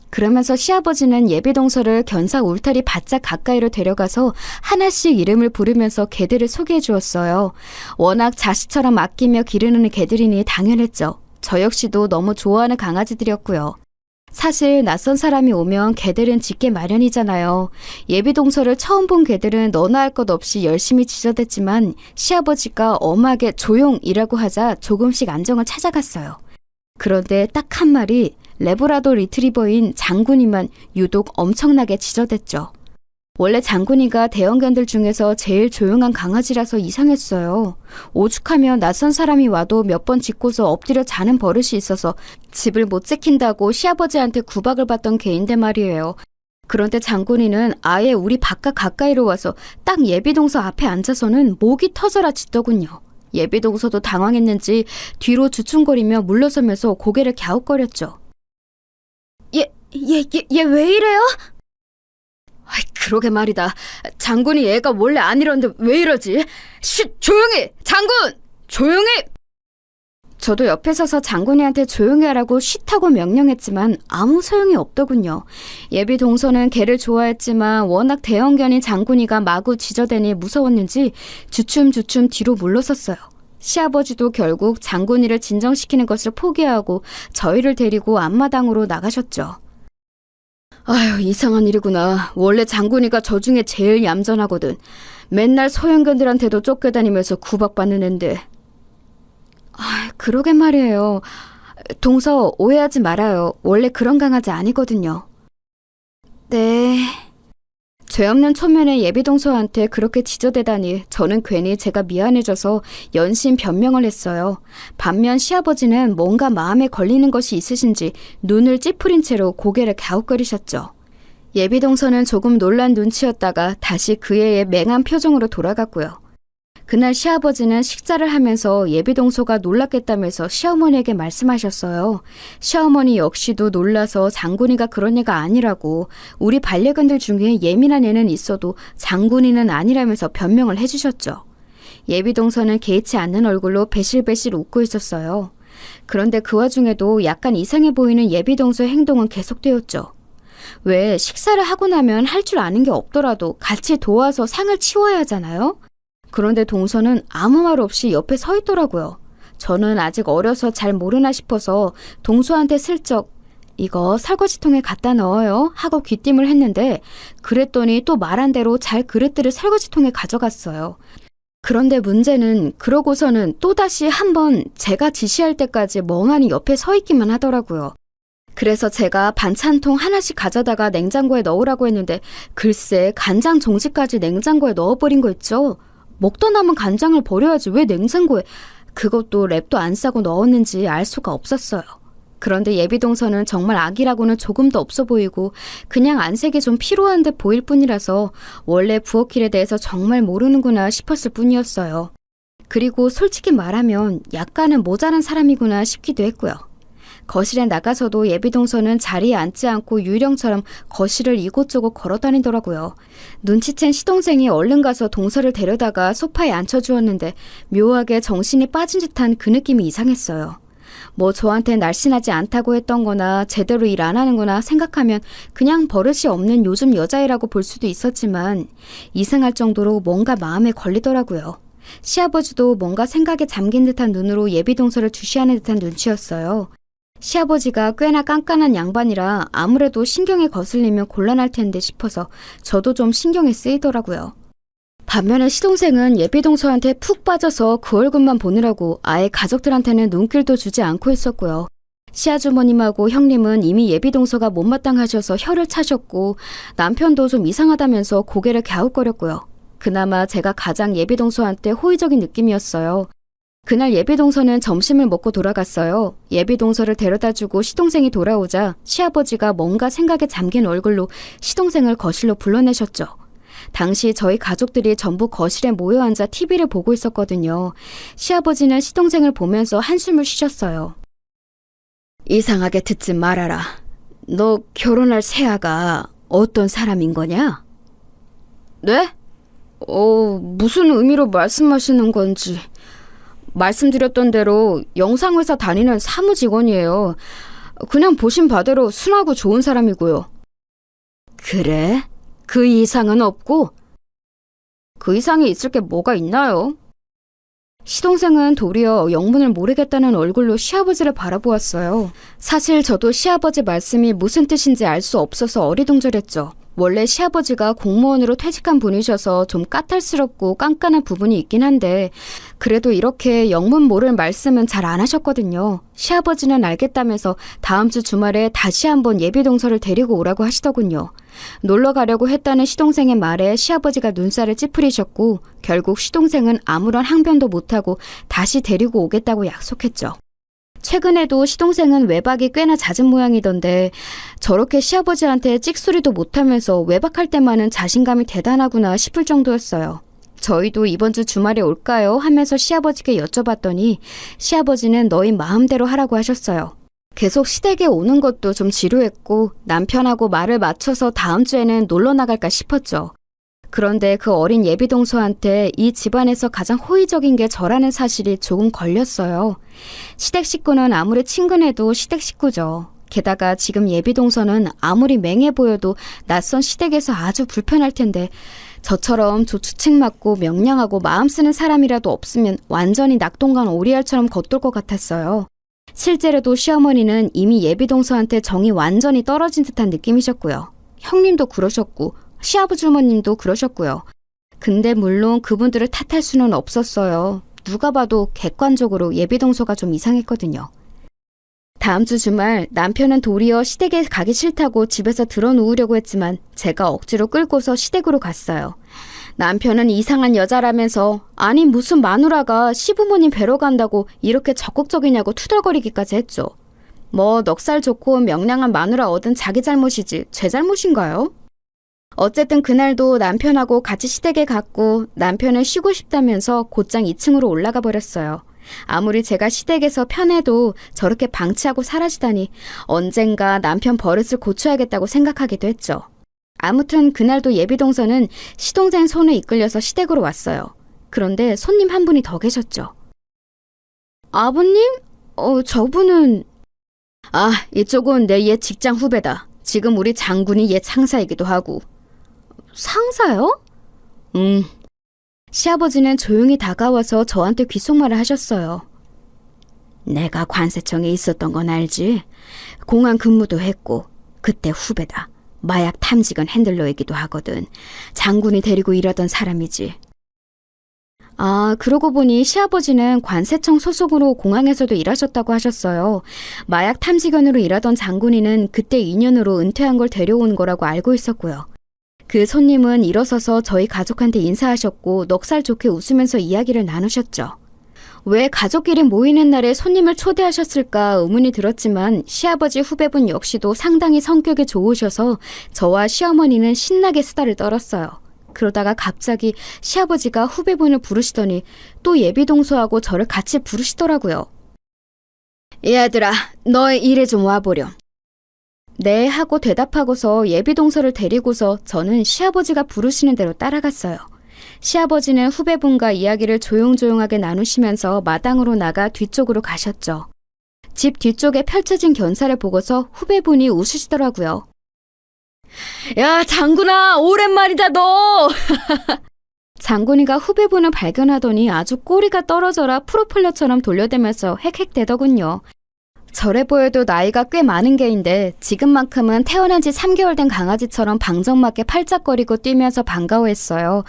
그러면서 시아버지는 예비동서를 견사 울타리 바짝 가까이로 데려가서 하나씩 이름을 부르면서 개들을 소개해 주었어요. 워낙 자식처럼 아끼며 기르는 개들이니 당연했죠. 저 역시도 너무 좋아하는 강아지들이었고요. 사실 낯선 사람이 오면 개들은 짖게 마련이잖아요. 예비동서를 처음 본 개들은 너나 할 것 없이 열심히 짖어댔지만 시아버지가 엄하게 조용이라고 하자 조금씩 안정을 찾아갔어요. 그런데 딱 한 마리 레브라도 리트리버인 장군이만 유독 엄청나게 짖어댔죠. 원래 장군이가 대형견들 중에서 제일 조용한 강아지라서 이상했어요. 오죽하면 낯선 사람이 와도 몇 번 짖고서 엎드려 자는 버릇이 있어서 집을 못 지킨다고 시아버지한테 구박을 받던 개인데 말이에요. 그런데 장군이는 아예 우리 바깥 가까이로 와서 딱 예비동서 앞에 앉아서는 목이 터져라 짖더군요. 예비동서도 당황했는지 뒤로 주춤거리며 물러서면서 고개를 갸웃거렸죠. 얘 왜 이래요? 그러게 말이다. 장군이 얘가 원래 안 이러는데 왜 이러지? 쉿! 조용히! 장군! 조용히! 저도 옆에 서서 장군이한테 조용히 하라고 쉿하고 명령했지만 아무 소용이 없더군요. 예비 동서는 개를 좋아했지만 워낙 대형견인 장군이가 마구 짖어대니 무서웠는지 주춤주춤 뒤로 물러섰어요. 시아버지도 결국 장군이를 진정시키는 것을 포기하고 저희를 데리고 앞마당으로 나가셨죠. 아휴, 이상한 일이구나. 원래 장군이가 저 중에 제일 얌전하거든. 맨날 소형견들한테도 쫓겨다니면서 구박받는 앤데. 그러게 말이에요. 동서, 오해하지 말아요. 원래 그런 강아지 아니거든요. 네. 죄 없는 초면에 예비동서한테 그렇게 짖어대다니 저는 괜히 제가 미안해져서 연신 변명을 했어요. 반면 시아버지는 뭔가 마음에 걸리는 것이 있으신지 눈을 찌푸린 채로 고개를 갸웃거리셨죠. 예비동서는 조금 놀란 눈치였다가 다시 그의 맹한 표정으로 돌아갔고요. 그날 시아버지는 식사를 하면서 예비동서가 놀랐겠다면서 시어머니에게 말씀하셨어요. 시어머니 역시도 놀라서 장군이가 그런 애가 아니라고, 우리 반려견들 중에 예민한 애는 있어도 장군이는 아니라면서 변명을 해주셨죠. 예비동서는 개의치 않는 얼굴로 배실배실 웃고 있었어요. 그런데 그 와중에도 약간 이상해 보이는 예비동서의 행동은 계속되었죠. 왜 식사를 하고 나면 할 줄 아는 게 없더라도 같이 도와서 상을 치워야 하잖아요? 그런데 동서는 아무 말 없이 옆에 서 있더라고요. 저는 아직 어려서 잘 모르나 싶어서 동서한테 슬쩍 이거 설거지통에 갖다 넣어요 하고 귀띔을 했는데 그랬더니 또 말한 대로 잘 그릇들을 설거지통에 가져갔어요. 그런데 문제는 그러고서는 또다시 한번 제가 지시할 때까지 멍하니 옆에 서 있기만 하더라고요. 그래서 제가 반찬통 하나씩 가져다가 냉장고에 넣으라고 했는데 글쎄 간장 종지까지 냉장고에 넣어버린 거 있죠? 먹다 남은 간장을 버려야지 왜 냉장고에, 그것도 랩도 안 싸고 넣었는지 알 수가 없었어요. 그런데 예비동서는 정말 아기라고는 조금도 없어 보이고 그냥 안색이 좀 피로한 듯 보일 뿐이라서 원래 부엌일에 대해서 정말 모르는구나 싶었을 뿐이었어요. 그리고 솔직히 말하면 약간은 모자란 사람이구나 싶기도 했고요. 거실에 나가서도 예비동서는 자리에 앉지 않고 유령처럼 거실을 이곳저곳 걸어다니더라고요. 눈치챈 시동생이 얼른 가서 동서를 데려다가 소파에 앉혀주었는데 묘하게 정신이 빠진 듯한 그 느낌이 이상했어요. 뭐 저한테 날씬하지 않다고 했던 거나 제대로 일 안 하는 거나 생각하면 그냥 버릇이 없는 요즘 여자애라고 볼 수도 있었지만 이상할 정도로 뭔가 마음에 걸리더라고요. 시아버지도 뭔가 생각에 잠긴 듯한 눈으로 예비동서를 주시하는 듯한 눈치였어요. 시아버지가 꽤나 깐깐한 양반이라 아무래도 신경에 거슬리면 곤란할 텐데 싶어서 저도 좀 신경이 쓰이더라고요. 반면에 시동생은 예비동서한테 푹 빠져서 그 얼굴만 보느라고 아예 가족들한테는 눈길도 주지 않고 있었고요. 시아주머님하고 형님은 이미 예비동서가 못마땅하셔서 혀를 차셨고 남편도 좀 이상하다면서 고개를 갸웃거렸고요. 그나마 제가 가장 예비동서한테 호의적인 느낌이었어요. 그날 예비동서는 점심을 먹고 돌아갔어요. 예비동서를 데려다주고 시동생이 돌아오자 시아버지가 뭔가 생각에 잠긴 얼굴로 시동생을 거실로 불러내셨죠. 당시 저희 가족들이 전부 거실에 모여 앉아 TV를 보고 있었거든요. 시아버지는 시동생을 보면서 한숨을 쉬셨어요. 이상하게 듣지 말아라. 너 결혼할 새아가 어떤 사람인 거냐? 네? 무슨 의미로 말씀하시는 건지. 말씀드렸던 대로 영상회사 다니는 사무직원이에요. 그냥 보신 바대로 순하고 좋은 사람이고요. 그래? 그 이상은 없고? 그 이상이 있을 게 뭐가 있나요? 시동생은 도리어 영문을 모르겠다는 얼굴로 시아버지를 바라보았어요. 사실 저도 시아버지 말씀이 무슨 뜻인지 알 수 없어서 어리둥절했죠. 원래 시아버지가 공무원으로 퇴직한 분이셔서 좀 까탈스럽고 깐깐한 부분이 있긴 한데 그래도 이렇게 영문 모를 말씀은 잘 안 하셨거든요. 시아버지는 알겠다면서 다음 주 주말에 다시 한번 예비동서를 데리고 오라고 하시더군요. 놀러 가려고 했다는 시동생의 말에 시아버지가 눈살을 찌푸리셨고 결국 시동생은 아무런 항변도 못하고 다시 데리고 오겠다고 약속했죠. 최근에도 시동생은 외박이 꽤나 잦은 모양이던데 저렇게 시아버지한테 찍소리도 못하면서 외박할 때만은 자신감이 대단하구나 싶을 정도였어요. 저희도 이번 주 주말에 올까요? 하면서 시아버지께 여쭤봤더니 시아버지는 너희 마음대로 하라고 하셨어요. 계속 시댁에 오는 것도 좀 지루했고 남편하고 말을 맞춰서 다음 주에는 놀러 나갈까 싶었죠. 그런데 그 어린 예비동서한테 이 집안에서 가장 호의적인 게 저라는 사실이 조금 걸렸어요. 시댁 식구는 아무리 친근해도 시댁 식구죠. 게다가 지금 예비동서는 아무리 맹해 보여도 낯선 시댁에서 아주 불편할 텐데 저처럼 조추측 맞고 명량하고 마음 쓰는 사람이라도 없으면 완전히 낙동강 오리알처럼 겉돌 것 같았어요. 실제로도 시어머니는 이미 예비동서한테 정이 완전히 떨어진 듯한 느낌이셨고요. 형님도 그러셨고 시아버지 어머님도 그러셨고요. 근데 물론 그분들을 탓할 수는 없었어요. 누가 봐도 객관적으로 예비동서가 좀 이상했거든요. 다음 주 주말 남편은 도리어 시댁에 가기 싫다고 집에서 드러누우려고 했지만 제가 억지로 끌고서 시댁으로 갔어요. 남편은 이상한 여자라면서 아니 무슨 마누라가 시부모님 뵈러 간다고 이렇게 적극적이냐고 투덜거리기까지 했죠. 뭐 넉살 좋고 명랑한 마누라 얻은 자기 잘못이지 제 잘못인가요? 어쨌든 그날도 남편하고 같이 시댁에 갔고 남편은 쉬고 싶다면서 곧장 2층으로 올라가 버렸어요. 아무리 제가 시댁에서 편해도 저렇게 방치하고 사라지다니 언젠가 남편 버릇을 고쳐야겠다고 생각하기도 했죠. 아무튼 그날도 예비동서는 시동생 손에 이끌려서 시댁으로 왔어요. 그런데 손님 한 분이 더 계셨죠. 아버님? 저분은... 이쪽은 내 옛 직장 후배다. 지금 우리 장군이 옛 상사이기도 하고. 상사요? 시아버지는 조용히 다가와서 저한테 귓속말을 하셨어요. 내가 관세청에 있었던 건 알지? 공안 근무도 했고 그때 후배다. 마약 탐지견 핸들러이기도 하거든. 장군이 데리고 일하던 사람이지. 그러고 보니 시아버지는 관세청 소속으로 공항에서도 일하셨다고 하셨어요. 마약 탐지견으로 일하던 장군이는 그때 인연으로 은퇴한 걸 데려온 거라고 알고 있었고요. 그 손님은 일어서서 저희 가족한테 인사하셨고 넉살 좋게 웃으면서 이야기를 나누셨죠. 왜 가족끼리 모이는 날에 손님을 초대하셨을까 의문이 들었지만 시아버지 후배분 역시도 상당히 성격이 좋으셔서 저와 시어머니는 신나게 수다를 떨었어요. 그러다가 갑자기 시아버지가 후배분을 부르시더니 또 예비동서하고 저를 같이 부르시더라고요. 얘들아, 너의 일에 좀 와보렴. 네 하고 대답하고서 예비동서를 데리고서 저는 시아버지가 부르시는 대로 따라갔어요. 시아버지는 후배분과 이야기를 조용조용하게 나누시면서 마당으로 나가 뒤쪽으로 가셨죠. 집 뒤쪽에 펼쳐진 견사를 보고서 후배분이 웃으시더라고요. 야, 장군아, 오랜만이다 너. 장군이가 후배분을 발견하더니 아주 꼬리가 떨어져라 프로펠러처럼 돌려대면서 헥헥대더군요. 저래 보여도 나이가 꽤 많은 개인데 지금만큼은 태어난 지 3개월 된 강아지처럼 방정맞게 팔짝거리고 뛰면서 반가워했어요.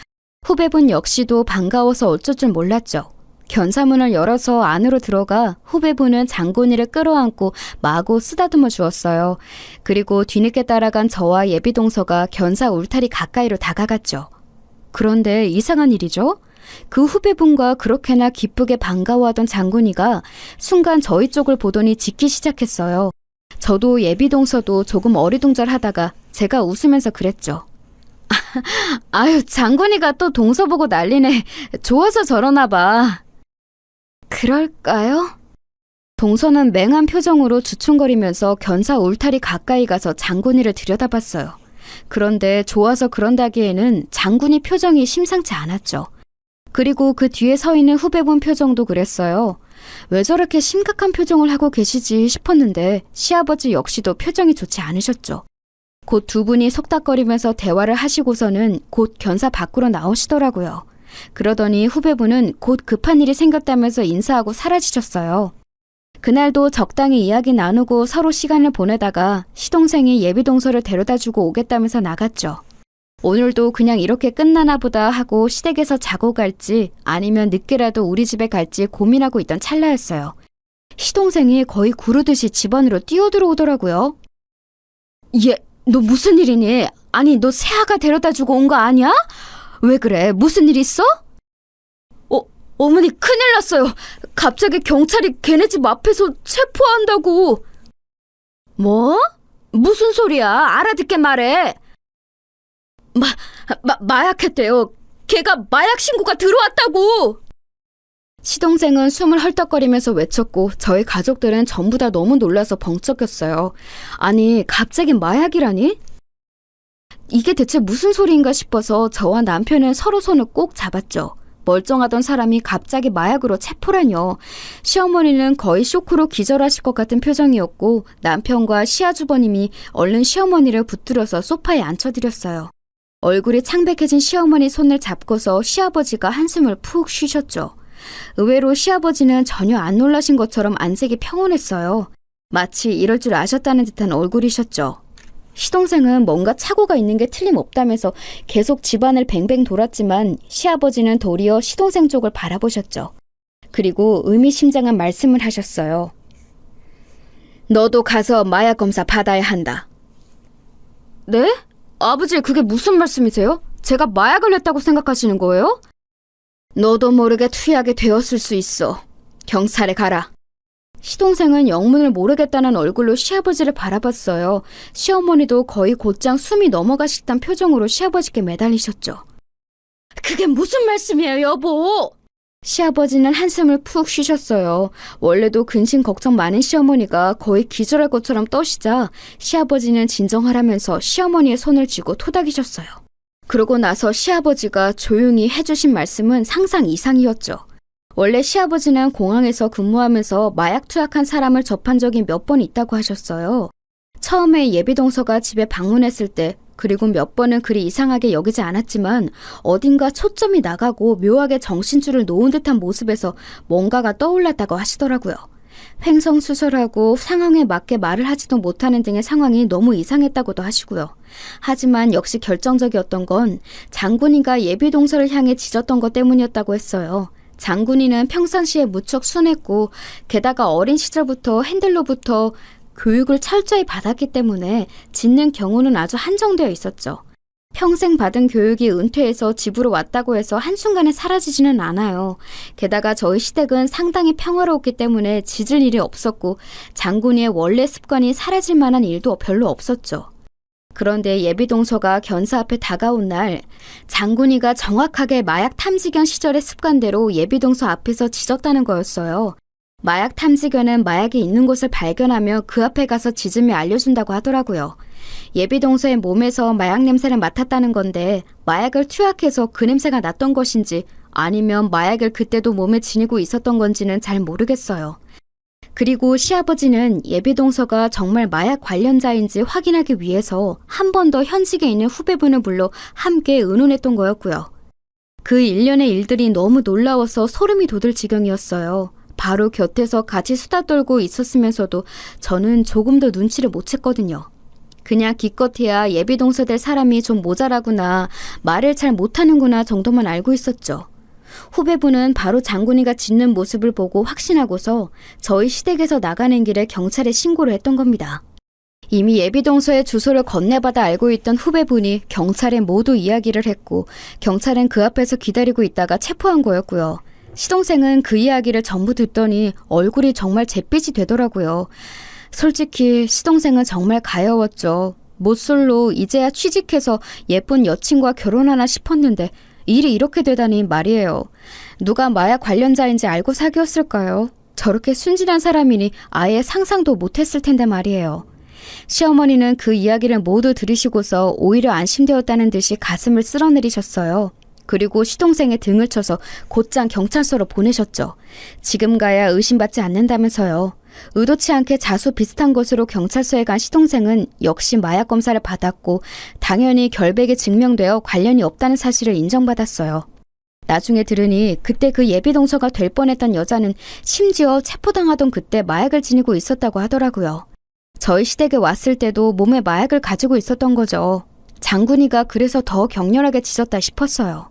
후배분 역시도 반가워서 어쩔 줄 몰랐죠. 견사문을 열어서 안으로 들어가 후배분은 장군이를 끌어안고 마구 쓰다듬어 주었어요. 그리고 뒤늦게 따라간 저와 예비동서가 견사 울타리 가까이로 다가갔죠. 그런데 이상한 일이죠. 그 후배분과 그렇게나 기쁘게 반가워하던 장군이가 순간 저희 쪽을 보더니 짖기 시작했어요. 저도 예비동서도 조금 어리둥절하다가 제가 웃으면서 그랬죠. 아유, 장군이가 또 동서 보고 난리네. 좋아서 저러나 봐. 그럴까요? 동서는 맹한 표정으로 주춤거리면서 견사 울타리 가까이 가서 장군이를 들여다봤어요. 그런데 좋아서 그런다기에는 장군이 표정이 심상치 않았죠. 그리고 그 뒤에 서 있는 후배분 표정도 그랬어요. 왜 저렇게 심각한 표정을 하고 계시지 싶었는데 시아버지 역시도 표정이 좋지 않으셨죠. 곧 두 분이 속닥거리면서 대화를 하시고서는 곧 견사 밖으로 나오시더라고요. 그러더니 후배분은 곧 급한 일이 생겼다면서 인사하고 사라지셨어요. 그날도 적당히 이야기 나누고 서로 시간을 보내다가 시동생이 예비동서를 데려다주고 오겠다면서 나갔죠. 오늘도 그냥 이렇게 끝나나 보다 하고 시댁에서 자고 갈지 아니면 늦게라도 우리 집에 갈지 고민하고 있던 찰나였어요. 시동생이 거의 구르듯이 집 안으로 뛰어들어오더라고요. 얘, 너 무슨 일이니? 아니, 너 새아가 데려다주고 온 거 아니야? 왜 그래? 무슨 일 있어? 어머니 큰일 났어요. 갑자기 경찰이 걔네 집 앞에서 체포한다고. 뭐? 무슨 소리야? 알아듣게 말해. 마약했대요. 걔가 마약 신고가 들어왔다고. 시동생은 숨을 헐떡거리면서 외쳤고 저희 가족들은 전부 다 너무 놀라서 벙쩍였어요. 아니, 갑자기 마약이라니? 이게 대체 무슨 소리인가 싶어서 저와 남편은 서로 손을 꼭 잡았죠. 멀쩡하던 사람이 갑자기 마약으로 체포라뇨. 시어머니는 거의 쇼크로 기절하실 것 같은 표정이었고 남편과 시아주버님이 얼른 시어머니를 붙들어서 소파에 앉혀드렸어요. 얼굴이 창백해진 시어머니 손을 잡고서 시아버지가 한숨을 푹 쉬셨죠. 의외로 시아버지는 전혀 안 놀라신 것처럼 안색이 평온했어요. 마치 이럴 줄 아셨다는 듯한 얼굴이셨죠. 시동생은 뭔가 착오가 있는 게 틀림없다면서 계속 집안을 뱅뱅 돌았지만 시아버지는 도리어 시동생 쪽을 바라보셨죠. 그리고 의미심장한 말씀을 하셨어요. 너도 가서 마약 검사 받아야 한다. 네? 아버지, 그게 무슨 말씀이세요? 제가 마약을 했다고 생각하시는 거예요? 너도 모르게 투약이 되었을 수 있어. 경찰에 가라. 시동생은 영문을 모르겠다는 얼굴로 시아버지를 바라봤어요. 시어머니도 거의 곧장 숨이 넘어가실 듯한 표정으로 시아버지께 매달리셨죠. 그게 무슨 말씀이에요, 여보? 시아버지는 한숨을 푹 쉬셨어요. 원래도 근심 걱정 많은 시어머니가 거의 기절할 것처럼 떠시자 시아버지는 진정하라면서 시어머니의 손을 쥐고 토닥이셨어요. 그러고 나서 시아버지가 조용히 해주신 말씀은 상상 이상이었죠. 원래 시아버지는 공항에서 근무하면서 마약 투약한 사람을 접한 적이 몇 번 있다고 하셨어요. 처음에 예비동서가 집에 방문했을 때 그리고 몇 번은 그리 이상하게 여기지 않았지만 어딘가 초점이 나가고 묘하게 정신줄을 놓은 듯한 모습에서 뭔가가 떠올랐다고 하시더라고요. 횡성수설하고 상황에 맞게 말을 하지도 못하는 등의 상황이 너무 이상했다고도 하시고요. 하지만 역시 결정적이었던 건 장군이가 예비동서를 향해 짖었던 것 때문이었다고 했어요. 장군이는 평상시에 무척 순했고 게다가 어린 시절부터 핸들로부터 교육을 철저히 받았기 때문에 짖는 경우는 아주 한정되어 있었죠. 평생 받은 교육이 은퇴해서 집으로 왔다고 해서 한순간에 사라지지는 않아요. 게다가 저희 시댁은 상당히 평화로웠기 때문에 짖을 일이 없었고 장군이의 원래 습관이 사라질 만한 일도 별로 없었죠. 그런데 예비동서가 견사 앞에 다가온 날 장군이가 정확하게 마약 탐지견 시절의 습관대로 예비동서 앞에서 짖었다는 거였어요. 마약 탐지견은 마약이 있는 곳을 발견하며 그 앞에 가서 짖으며 알려준다고 하더라고요. 예비동서의 몸에서 마약 냄새를 맡았다는 건데 마약을 투약해서 그 냄새가 났던 것인지 아니면 마약을 그때도 몸에 지니고 있었던 건지는 잘 모르겠어요. 그리고 시아버지는 예비동서가 정말 마약 관련자인지 확인하기 위해서 한 번 더 현직에 있는 후배분을 불러 함께 의논했던 거였고요. 그 일련의 일들이 너무 놀라워서 소름이 돋을 지경이었어요. 바로 곁에서 같이 수다 떨고 있었으면서도 저는 조금도 눈치를 못 챘거든요. 그냥 기껏해야 예비동서 될 사람이 좀 모자라구나, 말을 잘 못하는구나 정도만 알고 있었죠. 후배분은 바로 장군이가 짖는 모습을 보고 확신하고서 저희 시댁에서 나가는 길에 경찰에 신고를 했던 겁니다. 이미 예비동서의 주소를 건네받아 알고 있던 후배분이 경찰에 모두 이야기를 했고 경찰은 그 앞에서 기다리고 있다가 체포한 거였고요. 시동생은 그 이야기를 전부 듣더니 얼굴이 정말 잿빛이 되더라고요. 솔직히 시동생은 정말 가여웠죠. 모쏠로 이제야 취직해서 예쁜 여친과 결혼하나 싶었는데 일이 이렇게 되다니 말이에요. 누가 마약 관련자인지 알고 사귀었을까요? 저렇게 순진한 사람이니 아예 상상도 못했을 텐데 말이에요. 시어머니는 그 이야기를 모두 들으시고서 오히려 안심되었다는 듯이 가슴을 쓸어내리셨어요. 그리고 시동생의 등을 쳐서 곧장 경찰서로 보내셨죠. 지금 가야 의심받지 않는다면서요. 의도치 않게 자수 비슷한 곳으로 경찰서에 간 시동생은 역시 마약 검사를 받았고 당연히 결백이 증명되어 관련이 없다는 사실을 인정받았어요. 나중에 들으니 그때 그 예비동서가 될 뻔했던 여자는 심지어 체포당하던 그때 마약을 지니고 있었다고 하더라고요. 저희 시댁에 왔을 때도 몸에 마약을 가지고 있었던 거죠. 장군이가 그래서 더 격렬하게 짖었다 싶었어요.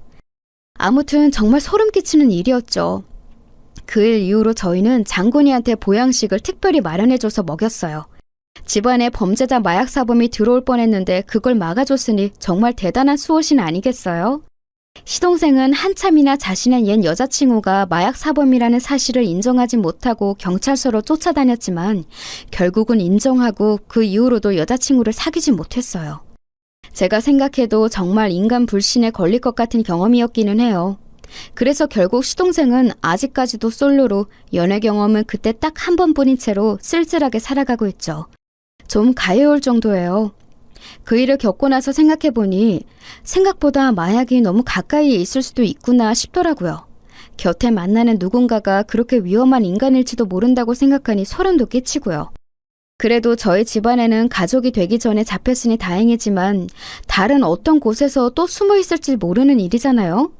아무튼 정말 소름 끼치는 일이었죠. 그 일 이후로 저희는 장군이한테 보양식을 특별히 마련해줘서 먹였어요. 집안에 범죄자 마약 사범이 들어올 뻔했는데 그걸 막아줬으니 정말 대단한 수호신 아니겠어요? 시동생은 한참이나 자신의 옛 여자친구가 마약 사범이라는 사실을 인정하지 못하고 경찰서로 쫓아다녔지만 결국은 인정하고 그 이후로도 여자친구를 사귀지 못했어요. 제가 생각해도 정말 인간 불신에 걸릴 것 같은 경험이었기는 해요. 그래서 결국 시동생은 아직까지도 솔로로 연애 경험은 그때 딱 한 번뿐인 채로 쓸쓸하게 살아가고 있죠. 좀 가여울 정도예요. 그 일을 겪고 나서 생각해보니 생각보다 마약이 너무 가까이에 있을 수도 있구나 싶더라고요. 곁에 만나는 누군가가 그렇게 위험한 인간일지도 모른다고 생각하니 소름도 끼치고요. 그래도 저희 집안에는 가족이 되기 전에 잡혔으니 다행이지만 다른 어떤 곳에서 또 숨어 있을지 모르는 일이잖아요.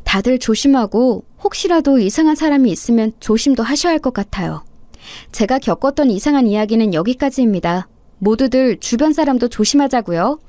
다들 조심하고 혹시라도 이상한 사람이 있으면 조심도 하셔야 할 것 같아요. 제가 겪었던 이상한 이야기는 여기까지입니다. 모두들 주변 사람도 조심하자고요.